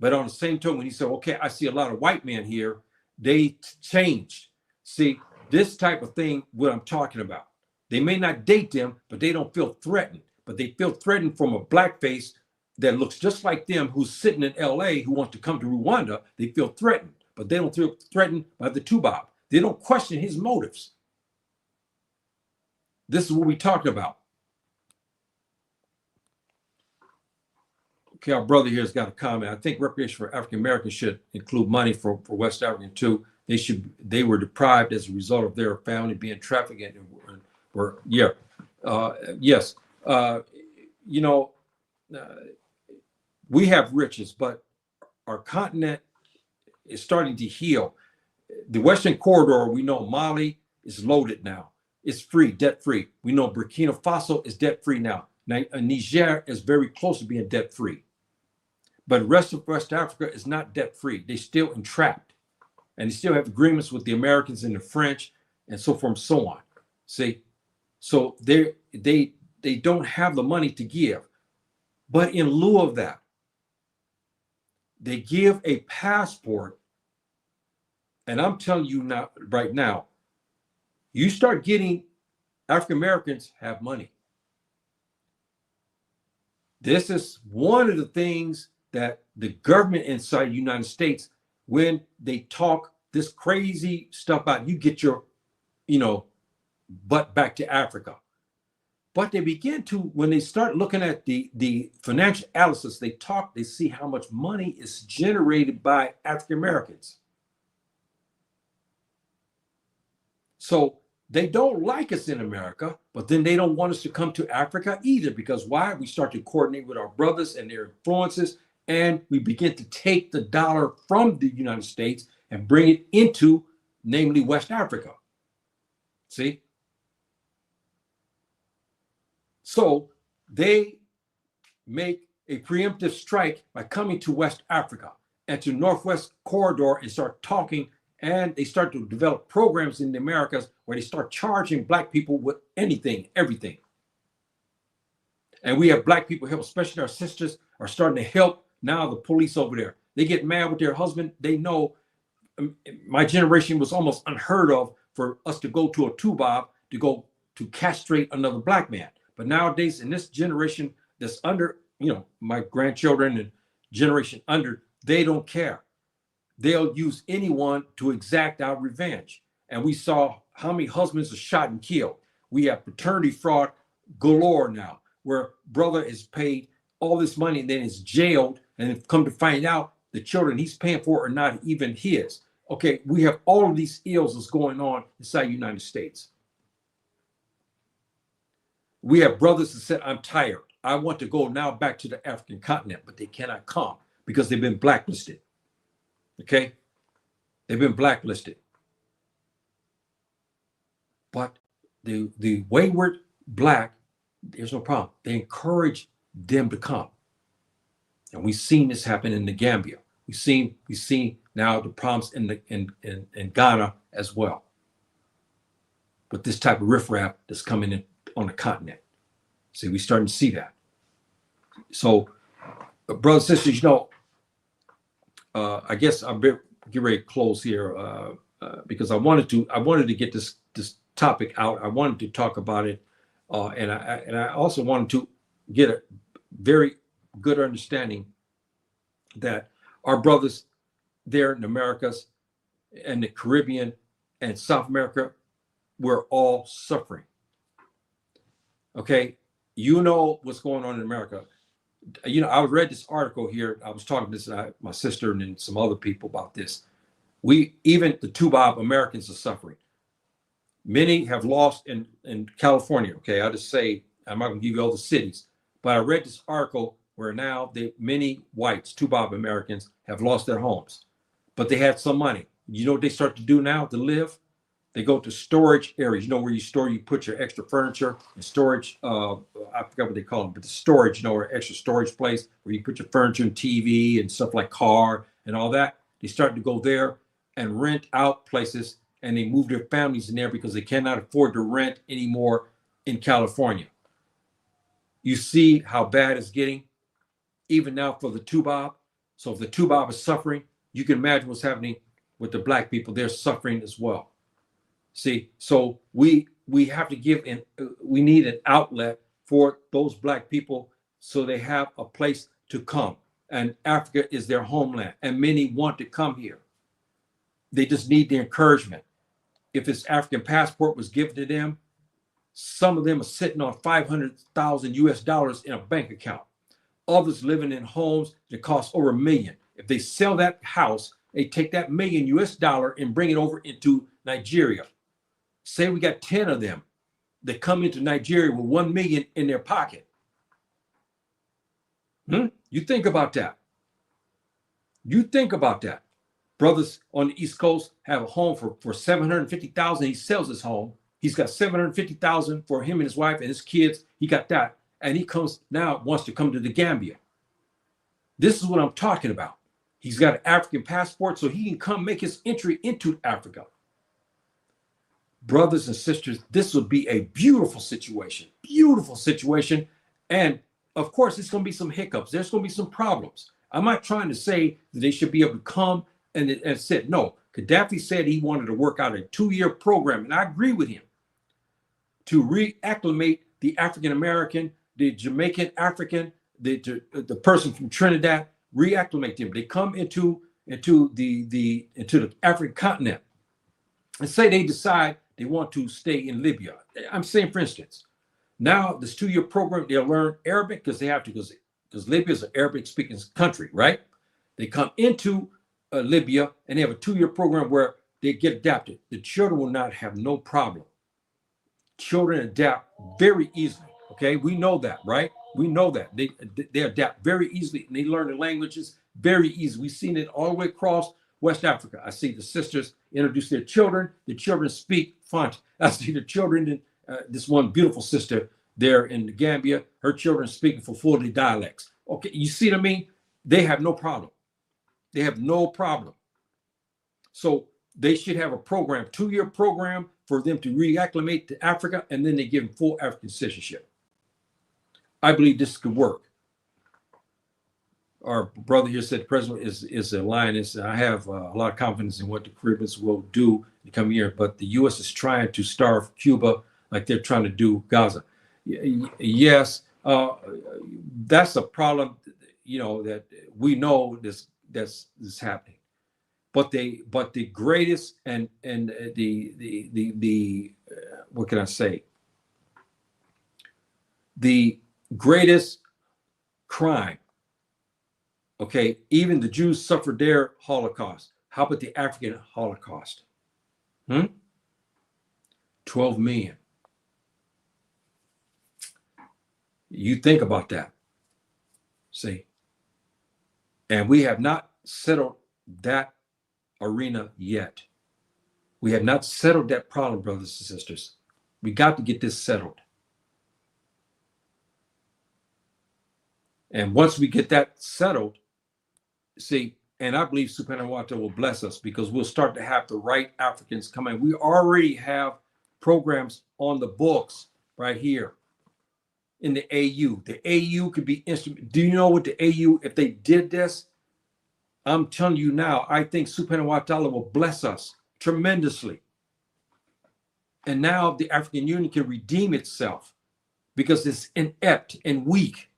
But on the same token, when he said, okay, I see a lot of white men here, they changed. See, this type of thing, what I'm talking about. They may not date them, but they don't feel threatened. But they feel threatened from a black face that looks just like them, who's sitting in LA, who wants to come to Rwanda. They feel threatened, but they don't feel threatened by the Tuba. They don't question his motives. This is what we talked about. Okay, our brother here has got a comment. I think reparation for African Americans should include money for West African too. They were deprived as a result of their family being trafficked yes. We have riches, but our continent is starting to heal. The Western Corridor, we know Mali is loaded now. It's free, debt-free. We know Burkina Faso is debt-free now. Niger is very close to being debt-free. But the rest of West Africa is not debt-free. They're still entrapped. And they still have agreements with the Americans and the French and so forth and so on. See, so they don't have the money to give. But in lieu of that, they give a passport. And I'm telling you now, right now, you start getting African Americans have money. This is one of the things that the government inside the United States, when they talk this crazy stuff about you get your, butt back to Africa. But they begin to, when they start looking at the financial analysis, they see how much money is generated by African Americans. So they don't like us in America, but then they don't want us to come to Africa either, because why? We start to coordinate with our brothers and their influences, and we begin to take the dollar from the United States and bring it into, namely, West Africa. See? So they make a preemptive strike by coming to West Africa and to Northwest Corridor and start talking, and they start to develop programs in the Americas where they start charging Black people with anything, everything. And we have Black people help, especially our sisters are starting to help now the police over there. They get mad with their husband. They know my generation was almost unheard of for us to go to a Tuba to go to castrate another Black man. But nowadays, in this generation that's under, my grandchildren and generation under, they don't care. They'll use anyone to exact our revenge. And we saw how many husbands are shot and killed. We have paternity fraud galore now, where brother is paid all this money and then is jailed, and come to find out the children he's paying for are not even his. Okay, we have all of these ills that's going on inside the United States. We have brothers that said, I'm tired. I want to go now back to the African continent, but they cannot come because they've been blacklisted. Okay? They've been blacklisted. But the wayward Black, there's no problem. They encourage them to come. And we've seen this happen in the Gambia. We've seen now the problems in Ghana as well. But this type of riffraff that's coming in on the continent. See, we're starting to see that. So, brothers and sisters, I guess I'll get ready to close here because I wanted to get this topic out. I wanted to talk about it, and I also wanted to get a very good understanding that our brothers there in the Americas and the Caribbean and South America, we're all suffering. Okay, what's going on in America. I read this article here. I was talking to my sister and then some other people about this. Even the Tuba Americans are suffering. Many have lost in California. Okay, I'll just say, I'm not going to give you all the cities, but I read this article where now many whites, Tuba Americans, have lost their homes, but they had some money. You know what they start to do now to live? They go to storage areas, where you put your extra furniture and storage. I forgot what they call them, but the storage, or extra storage place where you put your furniture and TV and stuff like car and all that. They start to go there and rent out places, and they move their families in there because they cannot afford to rent anymore in California. You see how bad it's getting, even now for the Tuba. So if the Tuba is suffering, you can imagine what's happening with the Black people. They're suffering as well. See, so we have to we need an outlet for those Black people so they have a place to come. And Africa is their homeland, and many want to come here. They just need the encouragement. If this African passport was given to them, some of them are sitting on $500,000 in a bank account. Others living in homes that cost over $1 million. If they sell that house, they take that $1 million and bring it over into Nigeria. Say we got 10 of them that come into Nigeria with 1 million in their pocket. You think about that. You think about that. Brothers on the East Coast have a home for $750,000. He sells his home. He's got $750,000 for him and his wife and his kids. He got that. And he wants to come to the Gambia. This is what I'm talking about. He's got an African passport, so he can come make his entry into Africa. Brothers and sisters, this would be a beautiful situation, beautiful situation. And of course, it's going to be some hiccups. There's going to be some problems. I'm not trying to say that they should be able to come and sit. No, Gaddafi said he wanted to work out a 2-year program, and I agree with him, to reacclimate the African American, the Jamaican African, the person from Trinidad, reacclimate them. They come into the African continent, and say they decide they want to stay in Libya. I'm saying, for instance, now this 2-year program, they'll learn Arabic because they have to, because Libya is an Arabic-speaking country, right? They come into Libya and they have a 2-year program where they get adapted. The children will not have no problem. Children adapt very easily. Okay, we know that, right? We know that they adapt very easily, and they learn the languages very easily. We've seen it all the way across West Africa. I see the sisters introduce their children. The children speak Fani. I see the children. This one beautiful sister there in the Gambia, her children speaking for fully dialects. Okay, you see what I mean? They have no problem. They have no problem. So they should have a program, 2-year program for them to reacclimate to Africa, and then they give them full African citizenship. I believe this could work. Our brother here said the president is a lioness. I have a lot of confidence in what the Caribbeans will do in the coming year, but the U.S. is trying to starve Cuba like they're trying to do Gaza. Yes, that's a problem, that we know this happening. But the greatest and the what can I say? The greatest crime. Okay, even the Jews suffered their Holocaust. How about the African Holocaust? 12 million. You think about that. See? And we have not settled that arena yet. We have not settled that problem, brothers and sisters. We got to get this settled. And once we get that settled, see, and I believe Subhanahu wa Ta'ala will bless us, because we'll start to have the right Africans come in. We already have programs on the books right here in the AU. The AU could be instrument. Do you know what the AU, if they did this, I'm telling you now, I think Subhanahu wa Ta'ala will bless us tremendously. And now the African Union can redeem itself, because it's inept and weak.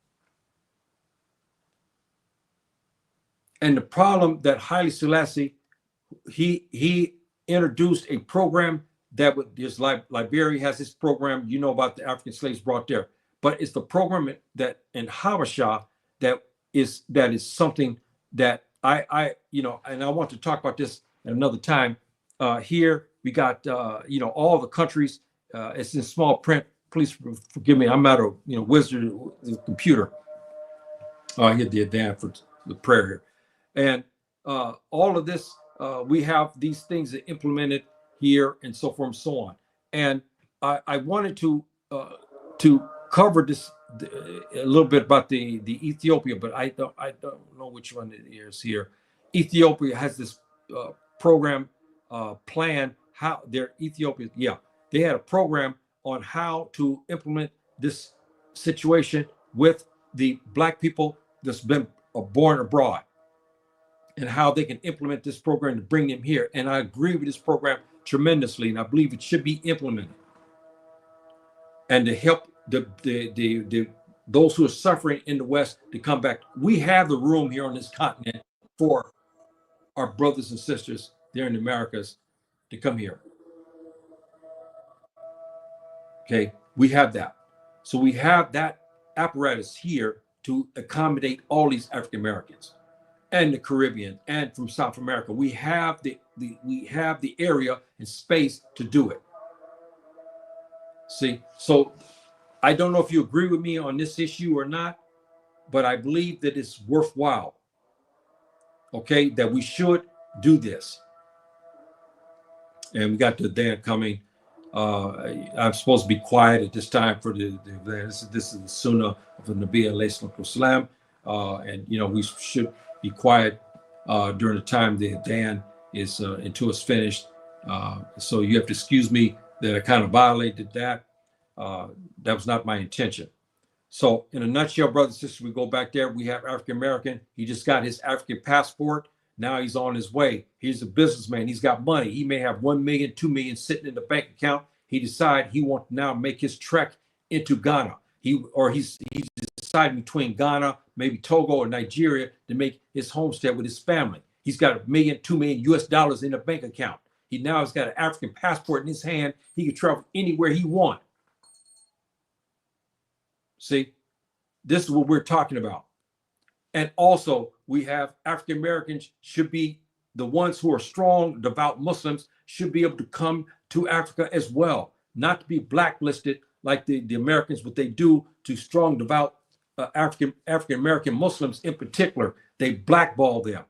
And the problem that Haile Selassie, he introduced a program that would, just like Liberia has this program, about the African slaves brought there, but it's the program that in Habsha that is something that I and I want to talk about this at another time. Here we got all the countries. It's in small print. Please forgive me. I'm not a wizard with the computer. I hit the advance for the prayer here. And all of this, we have these things that implemented here, and so forth and so on. And I wanted to cover this a little bit about the Ethiopia, but I don't know which one it is here. Ethiopia has this program plan. How their Ethiopia, they had a program on how to implement this situation with the Black people that's been born abroad, and how they can implement this program to bring them here. And I agree with this program tremendously, and I believe it should be implemented, and to help those who are suffering in the West to come back. We have the room here on this continent for our brothers and sisters there in the Americas to come here. Okay, we have that. So we have that apparatus here to accommodate all these African Americans and the Caribbean and from South America. We have the area and space to do it. See, so I don't know if you agree with me on this issue or not, but I believe that it's worthwhile. Okay, that we should do this. And we got the Dan coming. I'm supposed to be quiet at this time for the this is the Sunnah of the Nabi alayhi salatu wasalam, and we should be quiet during the time that Dan is until it's finished. So you have to excuse me that I kind of violated that. That was not my intention. So in a nutshell, brothers and sisters, we go back there. We have African American. He just got his African passport. Now he's on his way. He's a businessman. He's got money. He may have 1 million, 2 million sitting in the bank account. He decided he wants to now make his trek into Ghana. He's decided between Ghana, maybe Togo or Nigeria to make his homestead with his family. He's got 1 million, 2 million US dollars in the bank account. He now has got an African passport in his hand. He can travel anywhere he wants. See, this is what we're talking about. And also, we have African Americans should be the ones who are strong, devout Muslims should be able to come to Africa as well, not to be blacklisted like the Americans, what they do to strong, devout African American Muslims in particular. They blackball them,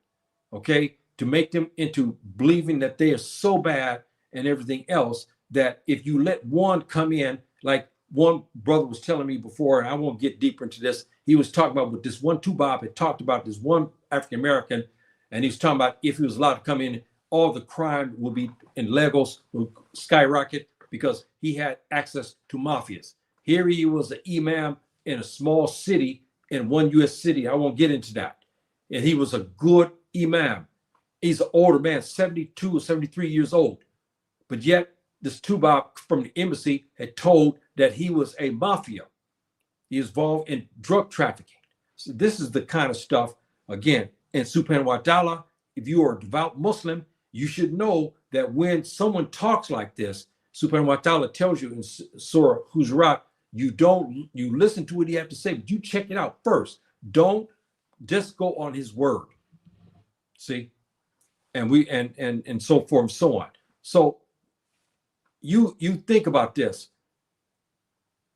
okay, to make them into believing that they are so bad and everything else that if you let one come in, like one brother was telling me before, and I won't get deeper into this. He was talking about with this one Tuba had talked about this one African American, and he was talking about if he was allowed to come in, all the crime will be in Lagos will skyrocket because he had access to mafias. Here he was an imam in a small city in one U.S. city. I won't get into that. And he was a good imam. He's an older man, 72 or 73 years old, but yet this Tuba from the embassy had told that he was a mafia. He is involved in drug trafficking. So this is the kind of stuff, again, in Subhanahu wa ta'ala, if you are a devout Muslim, you should know that when someone talks like this, Subhanahu wa ta'ala tells you in Surah Hujurat, you listen to what he has to say, but you check it out first. Don't just go on his word. See? And we and so forth and so on. So you think about this,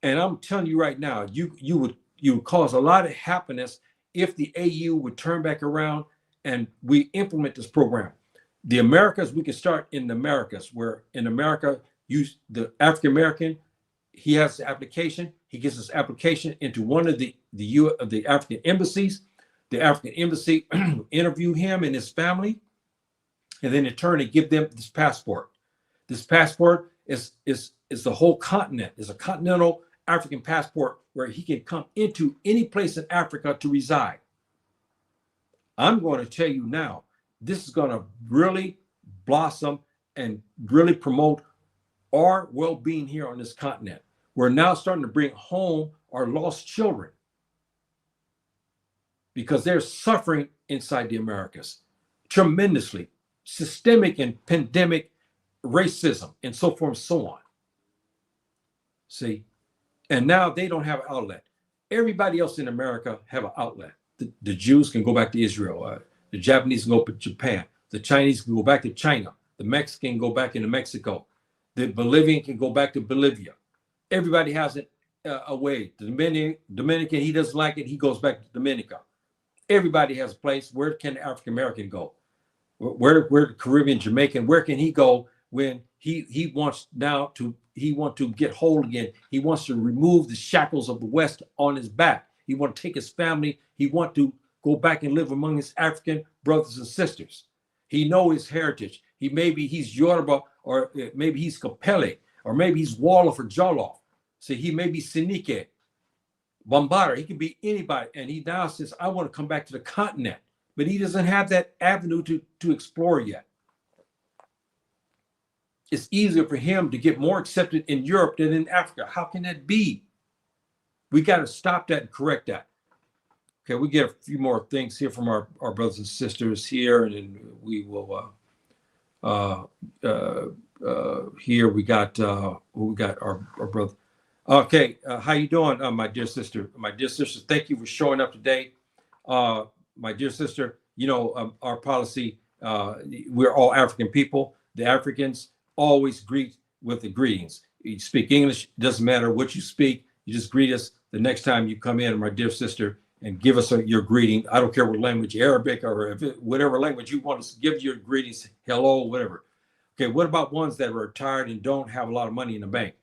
and I'm telling you right now, you would cause a lot of happiness if the AU would turn back around and we implement this program. The Americas, we can start in the Americas, where in America, the African American, he has the application, he gets his application into one of the African embassies. The African embassy interview him and his family, and then in turn, they give them this passport. This passport is the whole continent. It's a continental African passport where he can come into any place in Africa to reside. I'm going to tell you now, this is going to really blossom and really promote our well-being here on this continent. We're now starting to bring home our lost children because they're suffering inside the Americas tremendously, systemic and pandemic racism and so forth and so on. See, and now they don't have an outlet. Everybody else in America have an outlet. The Jews can go back to Israel. The Japanese can go to Japan. The Chinese can go back to China. The Mexican can go back into Mexico. The Bolivian can go back to Bolivia. Everybody has it a way. The Dominican, he doesn't like it. He goes back to Dominica. Everybody has a place. Where can the African American go? Where the Caribbean, Jamaican, where can he go when he wants now to get whole again? He wants to remove the shackles of the West on his back. He want to take his family. He want to go back and live among his African brothers and sisters. He know his heritage. He's Yoruba, or maybe he's Kapele, or maybe he's Wolof or Jollof. So he may be Sinike, Bambara. He can be anybody. And he now says, I want to come back to the continent. But he doesn't have that avenue to explore yet. It's easier for him to get more accepted in Europe than in Africa. How can that be? We got to stop that and correct that. Okay, we get a few more things here from our brothers and sisters here, and then we will here we got our brother. Okay, how you doing, my dear sister? My dear sister, thank you for showing up today. My dear sister, our policy, we're all African people. The Africans always greet with the greetings. You speak English, doesn't matter what you speak, you just greet us the next time you come in, my dear sister, and give us your greeting. I don't care what language, Arabic or whatever language you want us to give your greetings, hello, whatever. Okay, what about ones that are retired and don't have a lot of money in the bank?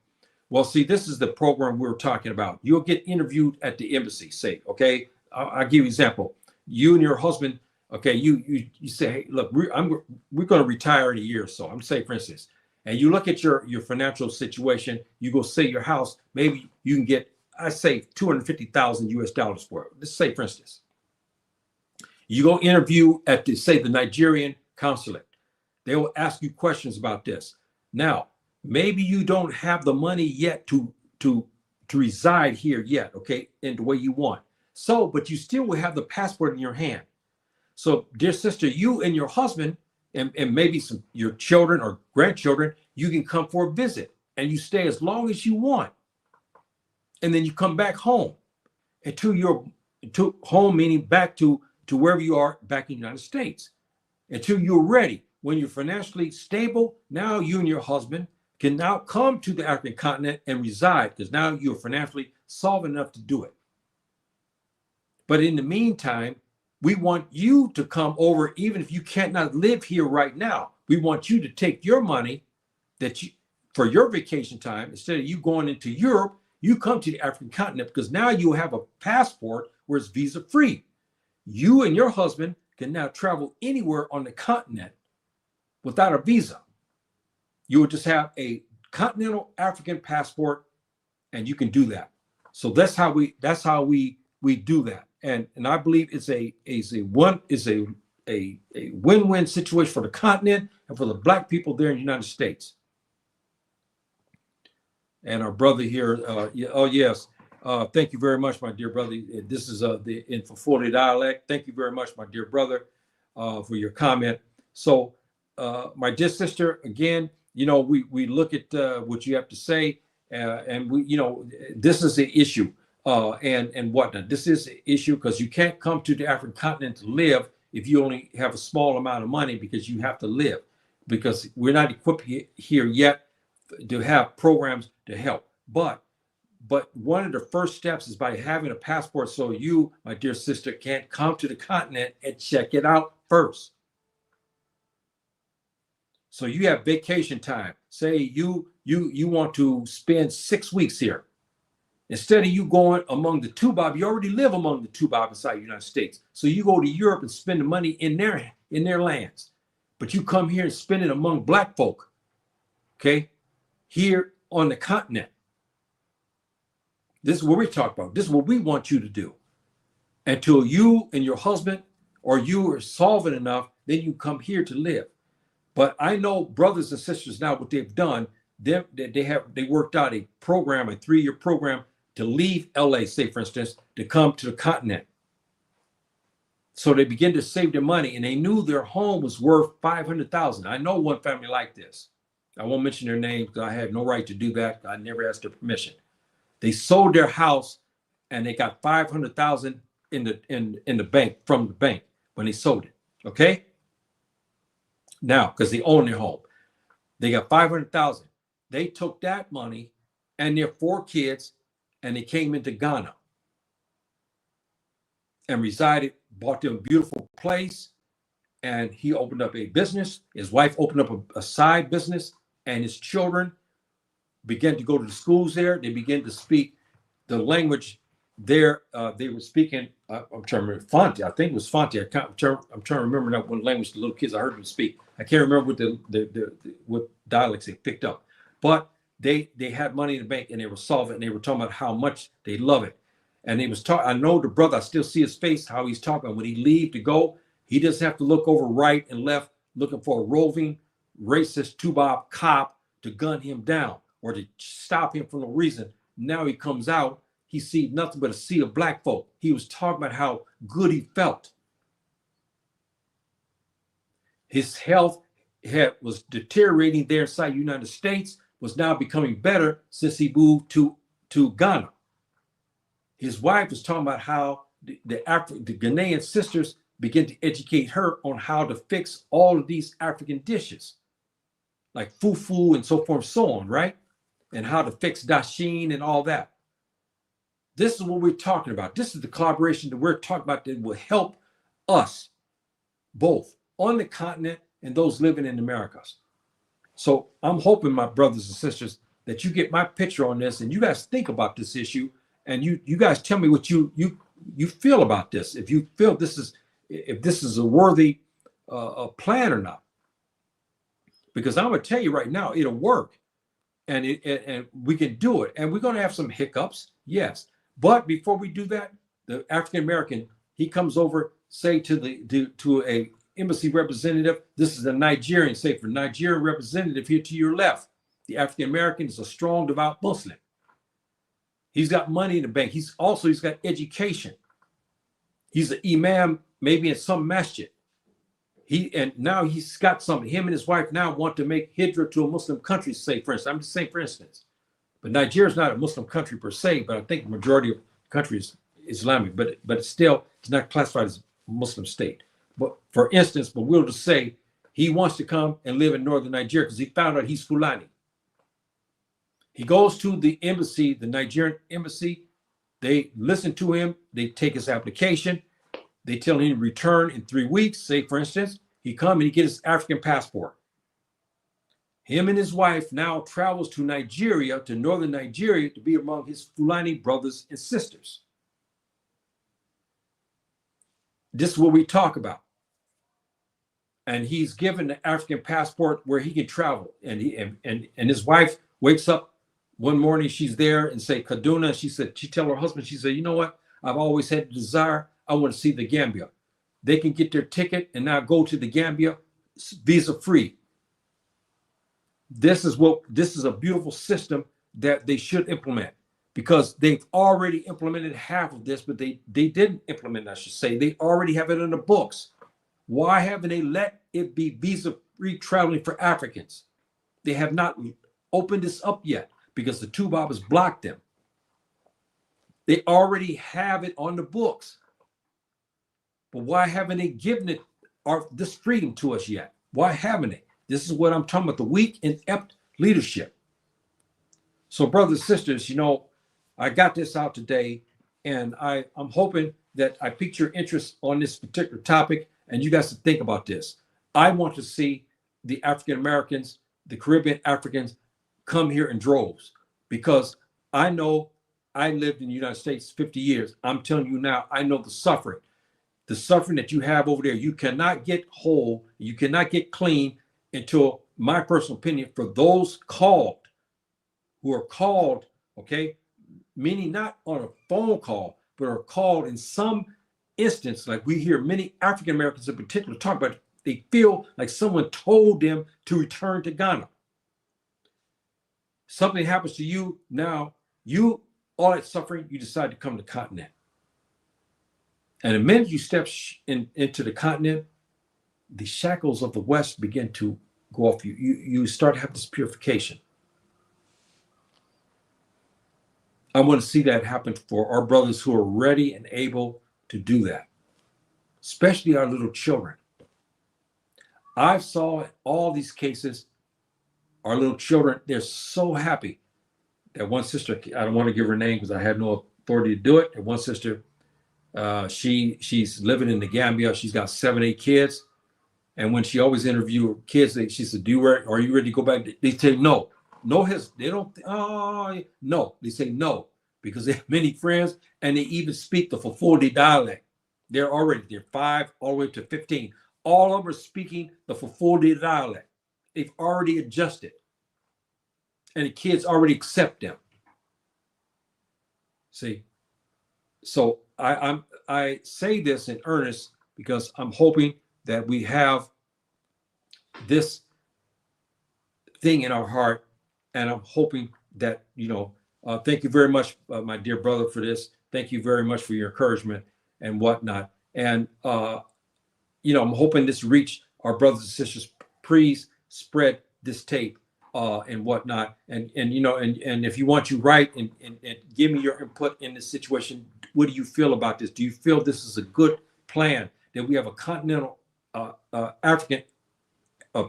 Well, see, this is the program we were talking about. You'll get interviewed at the embassy, say, okay? I'll give you an example. You and your husband, Okay, you say, hey, look, we're going to retire in a year or so. I'm saying, for instance, and you look at your financial situation, you go sell your house, maybe you can get, I say, 250,000 US dollars for it. Let's say, for instance, you go interview at the, say, the Nigerian consulate. They will ask you questions about this. Now, maybe you don't have the money yet to reside here yet, okay, in the way you want. So, but you still will have the passport in your hand. So, dear sister, you and your husband and maybe some your children or grandchildren, you can come for a visit and you stay as long as you want. And then you come back home and to home, meaning back to wherever you are back in the United States until you're ready. When you're financially stable, now you and your husband can now come to the African continent and reside because now you're financially solvent enough to do it. But in the meantime, we want you to come over, even if you cannot live here right now. We want you to take your money that you for your vacation time, instead of you going into Europe, you come to the African continent because now you have a passport where it's visa free. You and your husband can now travel anywhere on the continent without a visa. You would just have a continental African passport and you can do that. So that's how we do that. And I believe it's a win-win situation for the continent and for the Black people there in the United States. And our brother here, oh yes, thank you very much, my dear brother. This is the Infofoli dialect. Thank you very much, my dear brother, for your comment. So, my dear sister, again, you know, we look at what you have to say, and we, you know, this is the issue, and whatnot. This is the issue because you can't come to the African continent to live if you only have a small amount of money because you have to live, because we're not equipped here yet to have programs to help. But one of the first steps is by having a passport so you, my dear sister, can come to the continent and check it out first. So you have vacation time. Say you want to spend 6 weeks here. Instead of you going among the Tuba, you already live among the Tuba inside the United States. So you go to Europe and spend the money in their lands. But you come here and spend it among Black folk. Okay? Here on the continent. This is what we talk about. This is what we want you to do. Until you and your husband or you are solvent enough, then you come here to live. But I know brothers and sisters now, what they've done, they worked out a program, a 3-year program to leave LA, say for instance, to come to the continent. So they begin to save their money, and they knew their home was worth $500,000. I know one family like this. I won't mention their name because I have no right to do that. I never asked their permission. They sold their house and they got $500,000 in the bank, from the bank, when they sold it. Okay. Now, because they own their home, they got $500,000. They took that money and their 4 kids and they came into Ghana and resided, bought them a beautiful place. And he opened up a business. His wife opened up a side business. And his children began to go to the schools there. They began to speak the language there. They were speaking, I'm trying to remember, Fanti. I think it was Fanti. I'm trying to remember that one language the little kids, I heard them speak. I can't remember what dialects they picked up. But they had money in the bank and they were solvent, and they were talking about how much they love it. And he was talking, I know the brother, I still see his face, how he's talking. When he leave to go, he doesn't have to look over right and left looking for a roving racist Tuba cop to gun him down or to stop him for no reason. Now he comes out, he sees nothing but a sea of Black folk. He was talking about how good he felt. His health was deteriorating there inside the United States, was now becoming better since he moved to Ghana. His wife was talking about how the Ghanaian sisters began to educate her on how to fix all of these African dishes, like fufu and so forth and so on, right? And how to fix dashin and all that. This is what we're talking about. This is the collaboration that we're talking about that will help us both on the continent and those living in the Americas. So I'm hoping, my brothers and sisters, that you get my picture on this and you guys think about this issue, and you guys tell me what you feel about this. If you feel this is if this is a worthy plan or not. Because I'm gonna tell you right now, it'll work, and and we can do it. And we're gonna have some hiccups, yes. But before we do that, the African American, he comes over, say to a embassy representative. This is a Nigerian, say for Nigerian representative here to your left. The African American is a strong, devout Muslim. He's got money in the bank. He's got education. He's an imam, maybe in some masjid. And now he's got something. Him and his wife now want to make hijrah to a Muslim country, say, for instance. I'm just saying, for instance. But Nigeria is not a Muslim country per se, but I think the majority of the country is Islamic. But still, it's not classified as a Muslim state. But for instance, but we'll just say he wants to come and live in northern Nigeria because he found out he's Fulani. He goes to the embassy, the Nigerian embassy. They listen to him. They take his application. They tell him to return in 3 weeks. Say, for instance, he come and he gets his African passport. Him and his wife now travels to Nigeria, to northern Nigeria, to be among his Fulani brothers and sisters. This is what we talk about. And he's given the African passport where he can travel. And his wife wakes up one morning, she's there and say, Kaduna, she tell her husband, she said, you know what? I've always had the desire. I want to see the Gambia. They can get their ticket and now go to the Gambia visa free. This is a beautiful system that they should implement, because they've already implemented half of this, but they didn't implement, I should say. They already have it in the books. Why haven't they let it be visa free traveling for Africans? They have not opened this up yet because the Tuba has blocked them. They already have it on the books. But why haven't they given this freedom to us yet? Why haven't they? This is what I'm talking about, the weak and inept leadership. So brothers and sisters, I got this out today, and I'm hoping that I piqued your interest on this particular topic, and you guys to think about this. I want to see the African Americans, the Caribbean Africans, come here in droves, because I know I lived in the United States 50 years. I'm telling you now, I know the suffering that you have over there. You cannot get whole, you cannot get clean until, my personal opinion, for those who are called, okay, meaning not on a phone call, but are called in some instance, like we hear many African Americans in particular talk about, they feel like someone told them to return to Ghana. Something happens to you now, all that suffering, you decide to come to the continent. And the minute you step into the continent, the shackles of the West begin to go off you. You start to have this purification. I want to see that happen for our brothers who are ready and able to do that, especially our little children. I saw in all these cases, our little children, they're so happy. That one sister, I don't want to give her name because I have no authority to do it. And one sister, she's living in the Gambia. She's got 7, 8 kids. And when she always interview kids, she said, are you ready to go back? They say no. They don't, no. They say no, because they have many friends, and they even speak the Fulfulde dialect. They're 5 all the way to 15. All of them are speaking the Fulfulde dialect. They've already adjusted. And the kids already accept them. See, so I say this in earnest because I'm hoping that we have this thing in our heart, and I'm hoping that, thank you very much, my dear brother, for this. Thank you very much for your encouragement and whatnot. And, I'm hoping this reach our brothers and sisters. Please spread this tape and whatnot. And if you want, you write and give me your input in this situation. What do you feel about this? Do you feel this is a good plan, that we have a continental African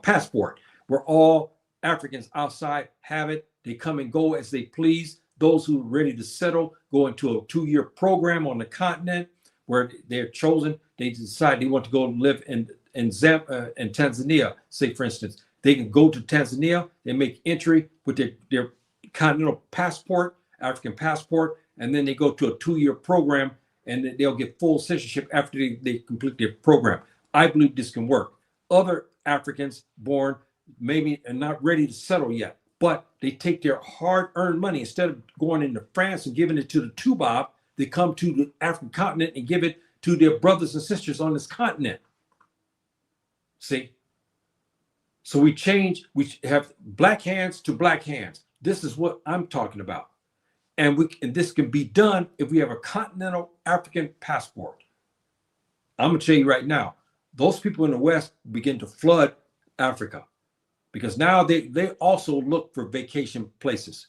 passport where all Africans outside have it? They come and go as they please. Those who are ready to settle go into a 2-year program on the continent where they're chosen. They decide they want to go live in Tanzania, say, for instance. They can go to Tanzania, they make entry with their continental passport, African passport, and then they go to a 2-year program and they'll get full citizenship after they complete their program. I believe this can work. Other Africans born maybe are not ready to settle yet, but they take their hard-earned money, instead of going into France and giving it to the Tuba, they come to the African continent and give it to their brothers and sisters on this continent. See? So we have black hands to black hands. This is what I'm talking about. And this can be done if we have a continental African passport. I'm gonna tell you right now, those people in the West begin to flood Africa, because now they also look for vacation places.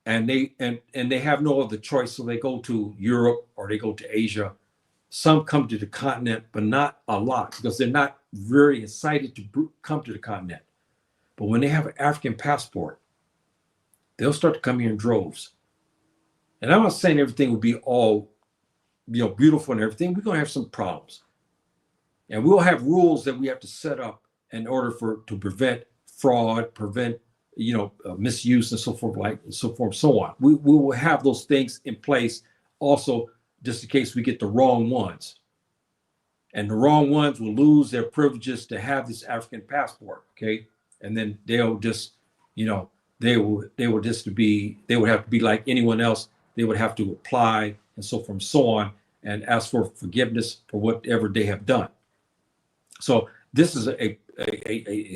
And they have no other choice, so they go to Europe or they go to Asia. Some come to the continent, but not a lot, because they're not very excited to come to the continent. But when they have an African passport, they'll start to come here in droves. And I'm not saying everything will be all, beautiful and everything. We're going to have some problems. And we'll have rules that we have to set up in order to prevent fraud, prevent, misuse and so forth, so on. We will have those things in place also, just in case we get the wrong ones. And the wrong ones will lose their privileges to have this African passport, okay? And then they'll just, they would have to be like anyone else. They would have to apply and so forth and so on, and ask for forgiveness for whatever they have done. So this is a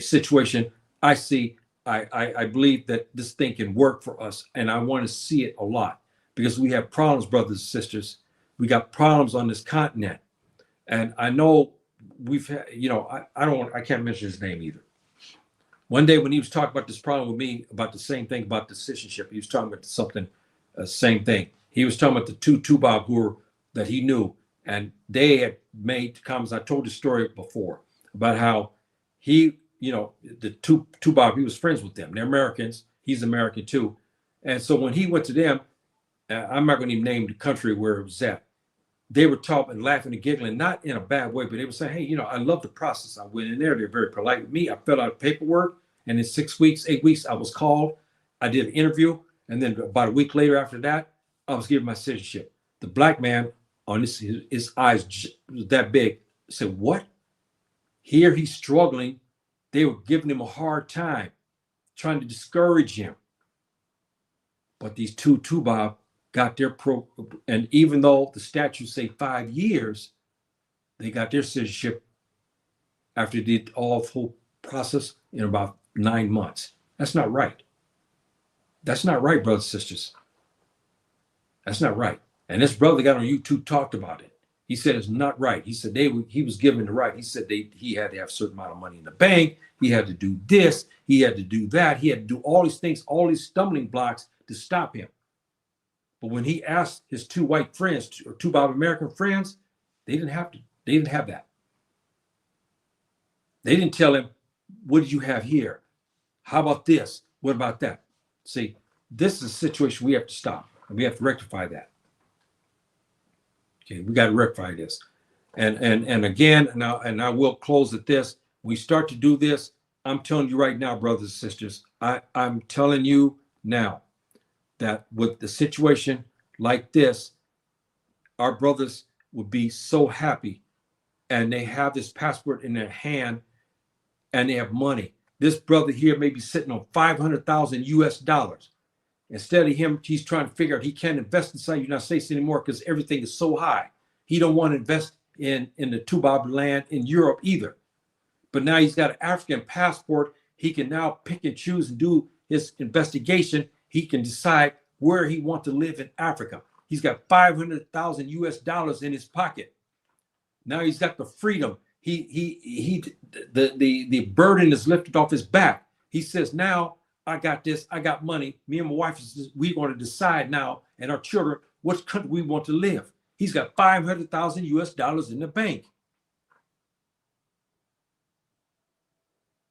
situation I see. I believe that this thing can work for us, and I want to see it a lot, because we have problems, brothers and sisters. We got problems on this continent, and I know we've had, I can't mention his name either. One day when he was talking about this problem with me about the same thing about the citizenship, he was talking about something, same thing. He was talking about the two Tuba that he knew, and they had made comments. I told the story before about how he, the Tuba, he was friends with them. They're Americans. He's American too. And so when he went to them, I'm not going to even name the country where it was at. They were talking and laughing and giggling, not in a bad way, but they were saying, hey, I love the process. I went in there. They're very polite with me. I filled out paperwork. And in 6 weeks, 8 weeks, I was called. I did an interview. And then about a week later after that, I was given my citizenship. The black man on his eyes was that big, said, what? Here he's struggling. They were giving him a hard time, trying to discourage him. But these two Tuba got their and even though the statutes say 5 years, they got their citizenship after they did all the whole process in about 9 months. That's not right. That's not right, brothers and sisters. That's not right. And this brother got on YouTube, talked about it. He said it's not right. He said he was given the right. He said he had to have a certain amount of money in the bank. He had to do this. He had to do that. He had to do all these things, all these stumbling blocks to stop him. But when he asked his two white friends, or two American friends, they didn't have to. They didn't have that. They didn't tell him, what did you have here? How about this? What about that? See, this is a situation we have to stop, and we have to rectify that. Okay, we got to rectify this. And again, now, and I will close at this. We start to do this. I'm telling you right now, brothers and sisters, I'm telling you now that with the situation like this, our brothers would be so happy, and they have this passport in their hand and they have money. This brother here may be sitting on 500,000 US dollars. Instead of him, he's trying to figure out he can't invest inside the United States anymore because everything is so high. He don't want to invest in the Tuba land in Europe either. But now he's got an African passport. He can now pick and choose and do his investigation. He can decide where he wants to live in Africa. He's got 500,000 US dollars in his pocket. Now he's got the freedom. The burden is lifted off his back. He says, now I got this, I got money. Me and my wife, we want to decide now, and our children, which country we want to live. He's got 500,000 US dollars in the bank.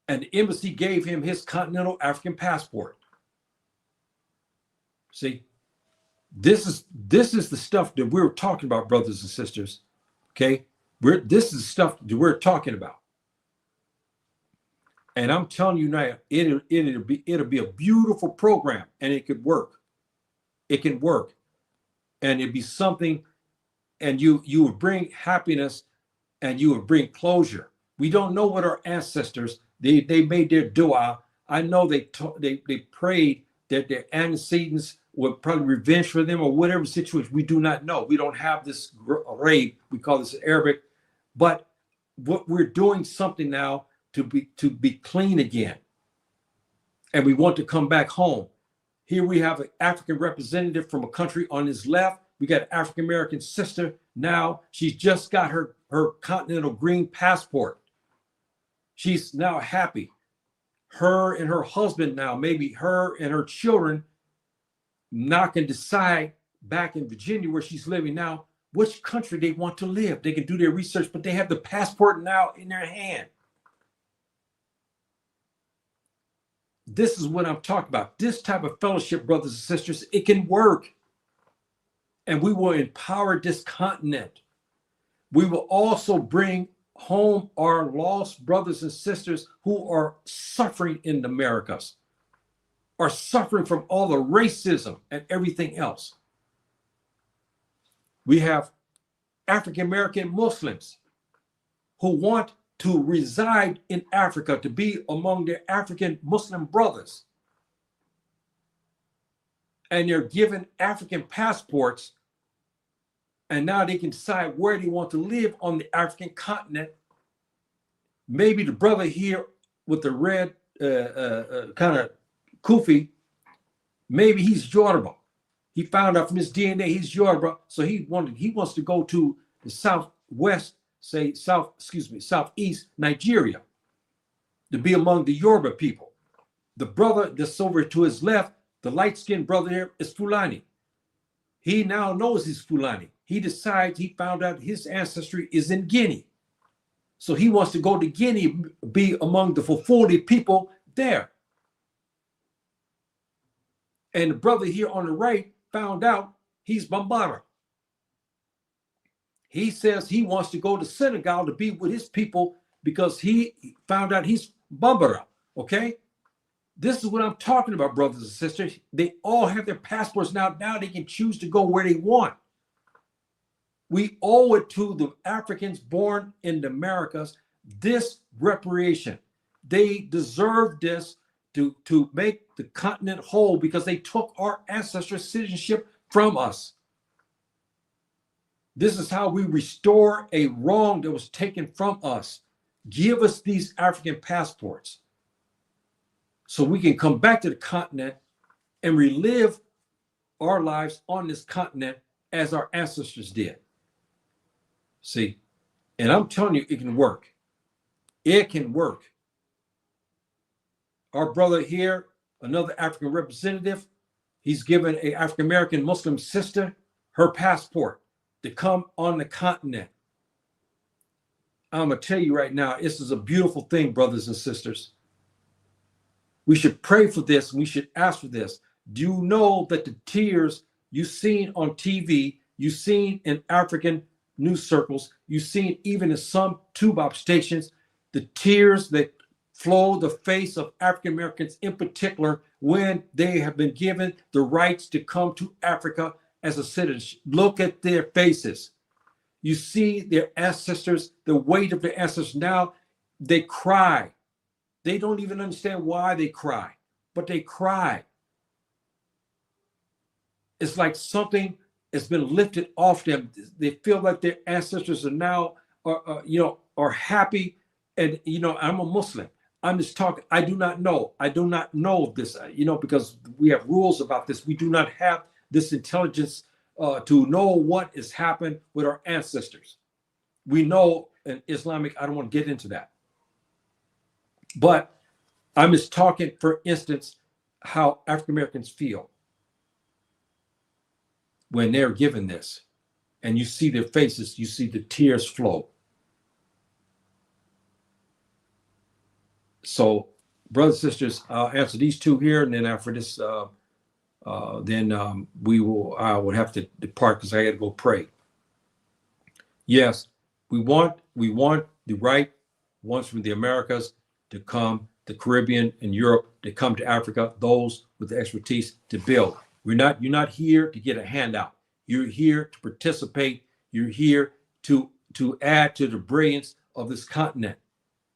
And the embassy gave him his continental African passport. See, this is the stuff that we're talking about, brothers and sisters. Okay, this is stuff that we're talking about. And I'm telling you now, it'll be a beautiful program, and it could work. It can work, and it'd be something and you would bring happiness and you would bring closure. We don't know what our ancestors, they made their dua. I know they prayed that their antecedents would probably revenge for them or whatever situation. We do not know. We don't have this raid. We call this Arabic, but what we're doing something now to be clean again, and we want to come back home. Here we have an African representative from a country on his left. We got an African American sister now. She's just got her continental green passport. She's now happy. Her and her husband now, maybe her and her children now can decide back in Virginia where she's living now, which country they want to live. They can do their research, but they have the passport now in their hand. This is what I'm talking about. This type of fellowship, brothers and sisters, it can work. And we will empower this continent. We will also bring home our lost brothers and sisters who are suffering in the Americas, are suffering from all the racism and everything else. We have African American Muslims who want to reside in Africa, to be among their African Muslim brothers. And they're given African passports, and now they can decide where they want to live on the African continent. Maybe the brother here with the red kind of kufi, maybe he's Yoruba. He found out from his DNA he's Yoruba, so he wants to go to the southwest, southeast Nigeria, to be among the Yoruba people. The brother that's over to his left, the light-skinned brother here, is Fulani. He now knows he's Fulani. He decides, he found out his ancestry is in Guinea. So he wants to go to Guinea, be among the Fulfulde people there. And the brother here on the right found out he's Bambara. He says he wants to go to Senegal to be with his people because he found out he's Bambara, okay? This is what I'm talking about, brothers and sisters. They all have their passports now. Now they can choose to go where they want. We owe it to the Africans born in the Americas this reparation. They deserve this to make the continent whole because they took our ancestral citizenship from us. This is how we restore a wrong that was taken from us. Give us these African passports so we can come back to the continent and relive our lives on this continent as our ancestors did. See, and I'm telling you, it can work. It can work. Our brother here, another African representative, he's given an African-American Muslim sister her passport to come on the continent. I'm going to tell you right now, this is a beautiful thing, brothers and sisters. We should pray for this. We should ask for this. Do you know that the tears you've seen on TV, you've seen in African news circles, you've seen even in some Tuba stations, the tears that flow the face of African Americans in particular when they have been given the rights to come to Africa as a citizen. Look at their faces. You see their ancestors, the weight of their ancestors. Now they cry. They don't even understand why they cry, but they cry. It's like something has been lifted off them. They feel like their ancestors are now, are happy. And, I'm a Muslim. I'm just talking. I do not know. I do not know this, because we have rules about this. We do not have this intelligence to know what has happened with our ancestors. We know in Islamic, I don't want to get into that. But I'm just talking, for instance, how African Americans feel when they're given this. And you see their faces, you see the tears flow. So, brothers and sisters, I'll answer these two here, and then after this, I would have to depart because I got to go pray. Yes, we want the right ones from the Americas to come, the Caribbean and Europe to come to Africa, those with the expertise to build. You're not here to get a handout. You're here to participate You're here to add to the brilliance of this continent.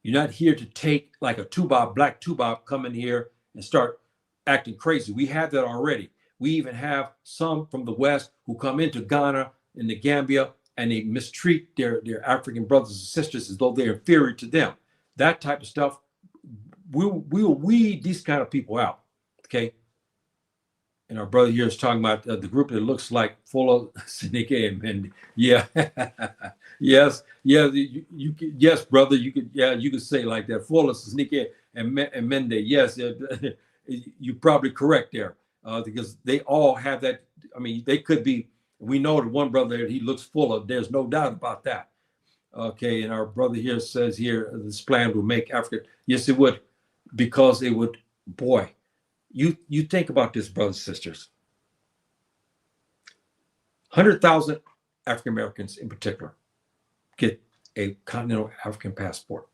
You're not here to take like a Tuba, black Tuba, come in here and start acting crazy. We have that already. We even have some from the West who come into Ghana and the Gambia and they mistreat their African brothers and sisters as though they're inferior to them. That type of stuff, we'll weed these kind of people out, okay? And our brother here is talking about the group that looks like full of Sinike and yeah, yes, yeah, yes, brother, you could say like that, full of Sinike and Mende. Yes, you're probably correct there, because they all have that. I mean, they could be. We know that one brother he looks full of. There's no doubt about that. Okay, and our brother here says here this plan will make Africa. Yes, it would, because it would. Boy, you think about this, brothers and sisters. 100,000 African Americans in particular get a continental African passport.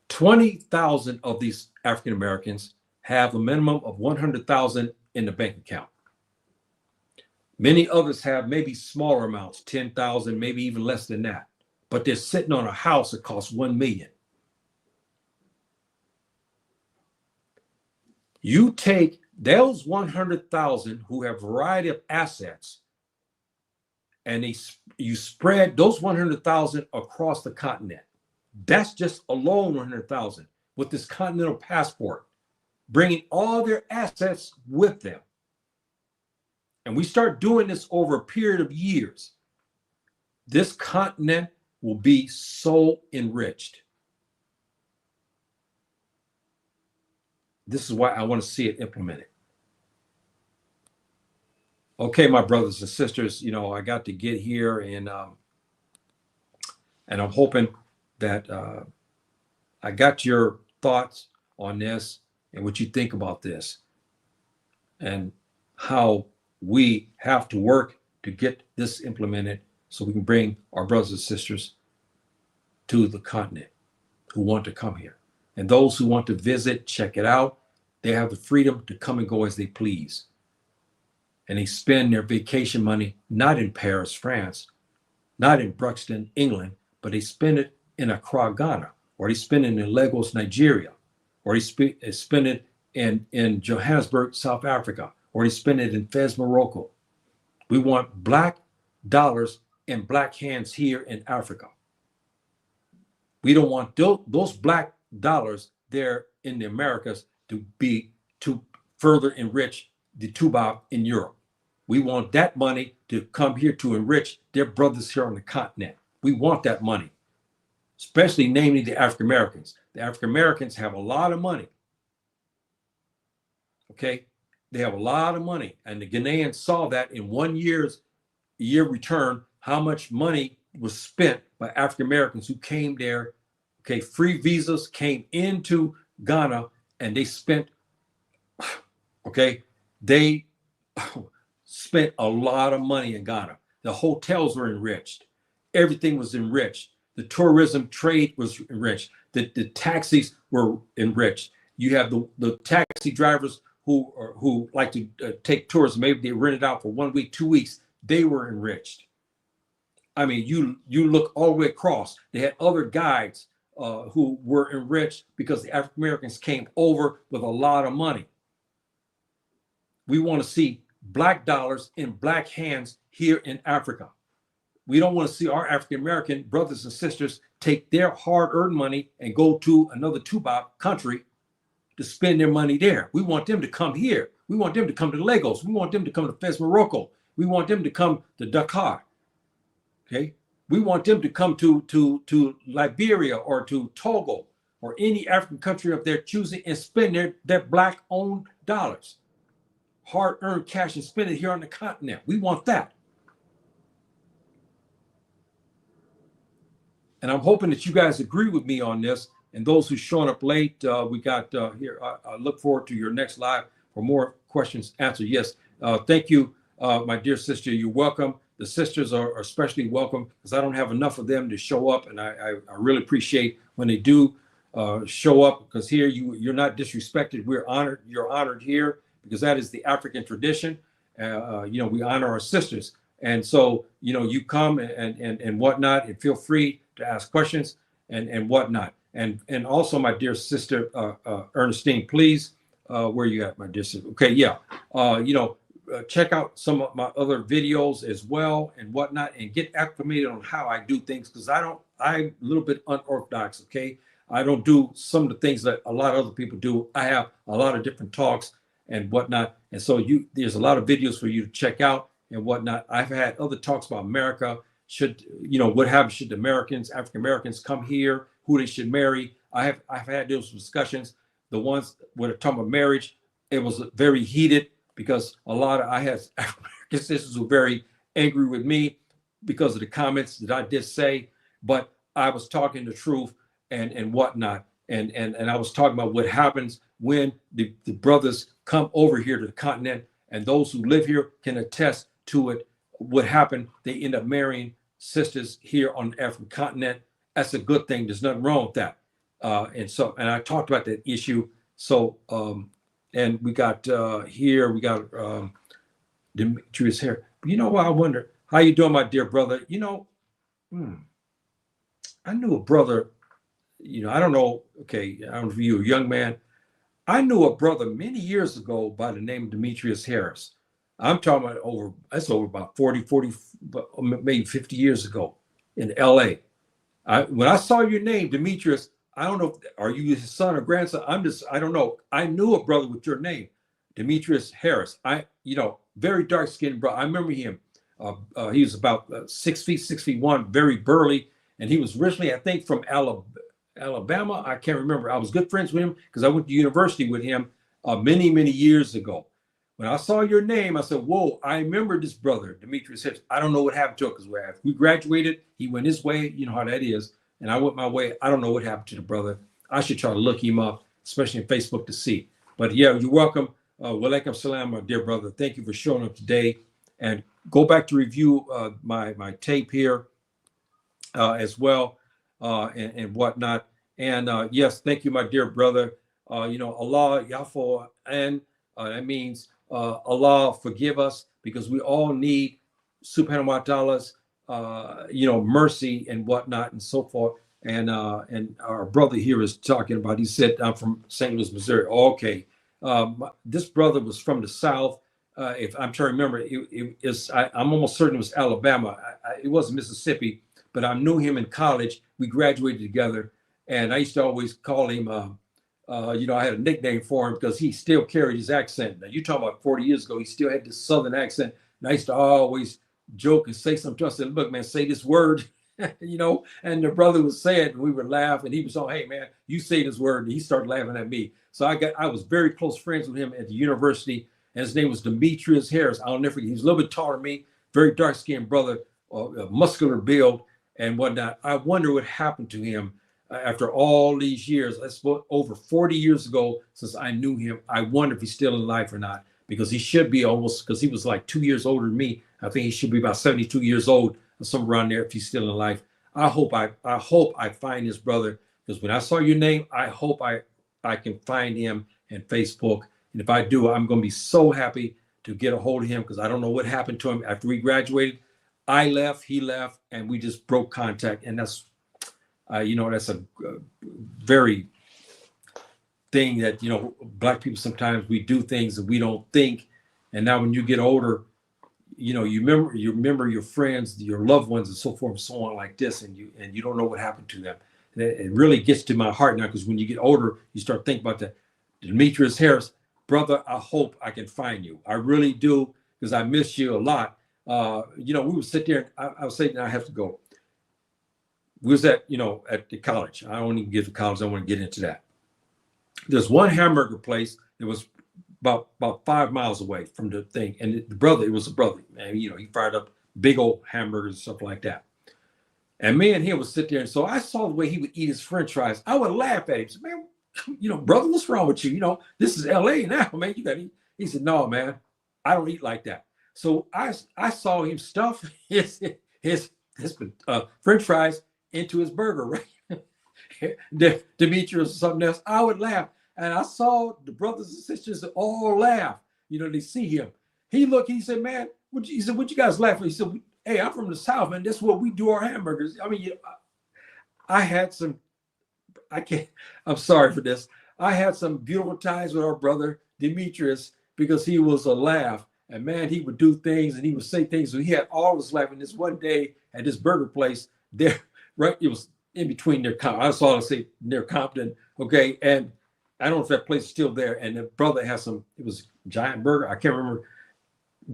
20,000 of these African Americans have a minimum of 100,000 in the bank account. Many others have maybe smaller amounts, 10,000, maybe even less than that. But they're sitting on a house that costs 1 million. You take those 100,000 who have a variety of assets, and you spread those 100,000 across the continent. That's just alone 100,000 with this continental passport, bringing all their assets with them. And we start doing this over a period of years. This continent will be so enriched. This is why I want to see it implemented. Okay, my brothers and sisters, I got to get here, and I'm hoping that I got your thoughts on this and what you think about this and how we have to work to get this implemented so we can bring our brothers and sisters to the continent who want to come here. And those who want to visit, check it out. They have the freedom to come and go as they please. And they spend their vacation money not in Paris, France, not in Brixton, England, but they spend it in Accra, Ghana, or they spend it in Lagos, Nigeria, or they spend it in Johannesburg, South Africa, or they spend it in Fez, Morocco. We want black dollars in black hands here in Africa. We don't want those black dollars there in the Americas to further enrich the Tuba in Europe. We want that money to come here to enrich their brothers here on the continent. We want that money, especially namely the African Americans. The African Americans have a lot of money. Okay, they have a lot of money, and the Ghanaians saw that in 1 year return, how much money was spent by African Americans who came there. Okay, free visas came into Ghana, and they spent. Okay, they spent a lot of money in Ghana. The hotels were enriched. Everything was enriched. The tourism trade was enriched. The taxis were enriched. You have the taxi drivers who like to take tours. Maybe they rent it out for 1 week, 2 weeks. They were enriched. I mean, you look all the way across. They had other guides who were enriched because the African Americans came over with a lot of money. We want to see black dollars in black hands here in Africa. We don't want to see our African American brothers and sisters take their hard-earned money and go to another Tuba country to spend their money there. We want them to come here. We want them to come to Lagos. We want them to come to Fez, Morocco. We want them to come to Dakar. Okay, we want them to come to Liberia or to Togo or any African country of their choosing and spend their black-owned dollars, hard-earned cash, and spend it here on the continent. We want that. And I'm hoping that you guys agree with me on this. And those who've shown up late, we got here. I look forward to your next live for more questions answered. Yes, thank you, my dear sister. You're welcome. The sisters are especially welcome because I don't have enough of them to show up. And I really appreciate when they do show up, because here you're not disrespected. We're honored. You're honored here because that is the African tradition. We honor our sisters. And so, you come and whatnot, and feel free to ask questions and whatnot. And also, my dear sister, Ernestine, please, where you at, my dear sister? Okay, yeah. Check out some of my other videos as well and whatnot, and get acclimated on how I do things, because I'm a little bit unorthodox. Okay, I don't do some of the things that a lot of other people do. I have a lot of different talks and whatnot, and so there's a lot of videos for you to check out and whatnot. I've had other talks about America. What happens should Americans, African Americans, come here, who they should marry. I've had those discussions. The ones when it talking about marriage, it was very heated, because I had African American sisters who were very angry with me because of the comments that I did say, but I was talking the truth and whatnot. And I was talking about what happens when the brothers come over here to the continent, and those who live here can attest to it. What happened, they end up marrying sisters here on the African continent. That's a good thing. There's nothing wrong with that. And I talked about that issue. So, and we got Demetrius here. You know what? I wonder, how you doing, my dear brother? I knew a brother, I don't know. Okay, I don't know if you're a young man. I knew a brother many years ago by the name of Demetrius Harris. I'm talking about that's over about 40, maybe 50 years ago in LA. When I saw your name, Demetrius, I don't know, are you his son or grandson? I don't know. I knew a brother with your name, Demetrius Harris. Very dark skinned brother. I remember him. He was about 6 feet, 6'1", very burly. And he was originally, I think, from Alabama. I can't remember. I was good friends with him because I went to university with him many, many years ago. When I saw your name, I said, whoa, I remember this brother, Demetrius Harris. I don't know what happened to him, because we graduated. He went his way. You know how that is. And I went my way. I don't know what happened to the brother. I should try to look him up, especially on Facebook, to see. But yeah, you're welcome. Walaikum salam, my dear brother. Thank you for showing up today. And go back to review my tape here as well and whatnot. And yes, thank you, my dear brother. Allah Yafo, and that means Allah forgive us, because we all need subhanahu wa ta'ala's mercy and whatnot and so forth. And our brother here is talking about, he said, I'm from St. Louis, Missouri. Okay. This brother was from the South. If I'm trying to remember, I'm almost certain it was Alabama. It wasn't Mississippi, but I knew him in college. We graduated together, and I used to always call him, I had a nickname for him because he still carried his accent. Now, you're talking about 40 years ago, he still had this Southern accent. And I used to always joke and say something. I said, look, man, say this word, and the brother would say it, and we would laugh, and he was all, hey, man, you say this word. And he started laughing at me. So I was very close friends with him at the university, and his name was Demetrius Harris. I'll never forget. He was a little bit taller than me, very dark-skinned brother, muscular build and whatnot. I wonder what happened to him after all these years. That's over 40 years ago since I knew him. I wonder if he's still in life or not, because he should be almost, because he was like 2 years older than me. I think he should be about 72 years old or somewhere around there if he's still in life. I hope I find his brother, because when I saw your name, I hope I can find him in Facebook. And if I do, I'm going to be so happy to get a hold of him, because I don't know what happened to him after we graduated. I left, he left, and we just broke contact. And that's, that's a very thing that, Black people, sometimes we do things that we don't think. And now when you get older, you remember your friends, your loved ones, and so forth and so on like this, and you don't know what happened to them. And it really gets to my heart now, because when you get older, you start thinking about that. Demetrius Harris, brother, I hope I can find you. I really do, because I miss you a lot. We would sit there, and I would say, now I have to go. We was at the college. I don't even get to college. I want to get into that. There's one hamburger place that was about 5 miles away from the thing. And it was a brother, man. He fired up big old hamburgers and stuff like that. And me and him would sit there. And so I saw the way he would eat his French fries. I would laugh at him. Say, man, brother, what's wrong with you? This is LA now, man. You got to eat. He said, no, man, I don't eat like that. So I saw him stuff his French fries into his burger, right? Demetrius or something else. I would laugh. And I saw the brothers and sisters all laugh. They see him. He looked, he said, man, he said, what you guys laughing? He said, hey, I'm from the South, man. This is where we do our hamburgers. I mean, I had some, I'm sorry for this. I had some beautiful times with our brother Demetrius because he was a laugh. And man, he would do things and he would say things. So he had all of us laughing. This one day at this burger place there, right? It was in between their, I saw it say near Compton. Okay. And I don't know if that place is still there. And the brother has some, it was giant burger. I can't remember,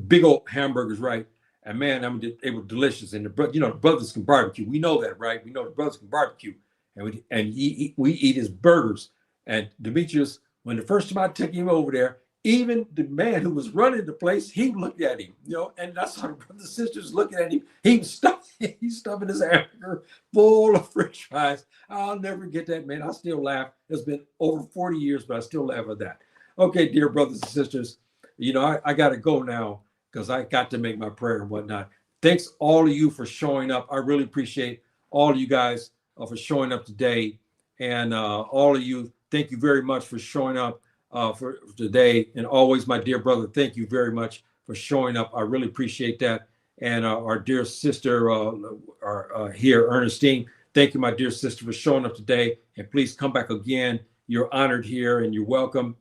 big old hamburgers, right? And man, I mean, they were delicious. And the brothers can barbecue. We know that, right? We know the brothers can barbecue. And we eat his burgers. And Demetrius, when the first time I took him over there, even the man who was running the place, he looked at him, and that's how the brothers and sisters looking at him. He's stuffing his hamburger full of French fries. I'll never get that, man. I still laugh. It's been over 40 years, but I still laugh at that. Okay, dear brothers and sisters, I got to go now because I got to make my prayer and whatnot. Thanks all of you for showing up. I really appreciate all of you guys for showing up today. And all of you, thank you very much for showing up for today. And always, my dear brother, thank you very much for showing up. I really appreciate that. And our dear sister here, Ernestine, thank you, my dear sister, for showing up today. And please come back again. You're honored here and you're welcome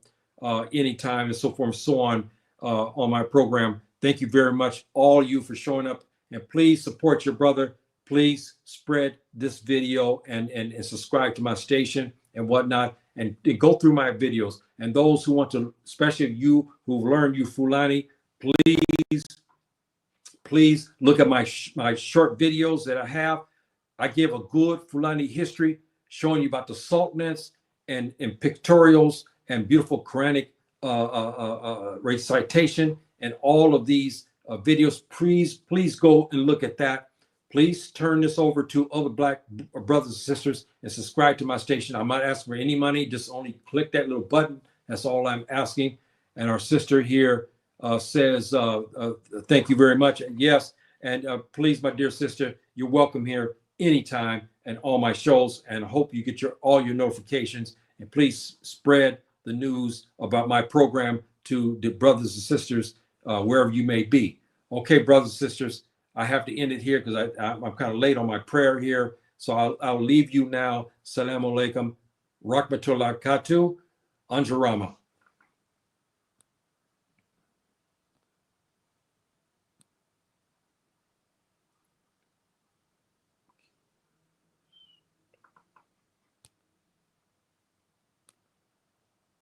anytime and so forth and so on my program. Thank you very much, all of you, for showing up. And please support your brother. Please spread this video and subscribe to my station and whatnot, and go through my videos. And those who want to, especially you who've learned Fulani, please look at my short videos that I have. I give a good Fulani history, showing you about the sultanates and pictorials and beautiful Quranic recitation and all of these videos. Please go and look at that. Please turn this over to other Black brothers and sisters and subscribe to my station. I'm not asking for any money. Just only click that little button. That's all I'm asking. And our sister here says, thank you very much. And yes, and please, my dear sister, you're welcome here anytime and all my shows. And I hope you get all your notifications. And please spread the news about my program to the brothers and sisters wherever you may be. Okay, brothers and sisters, I have to end it here because I'm kind of late on my prayer here. So I'll leave you now. Assalamu alaikum, rahmatullahi wa barakatuh, Anjarama.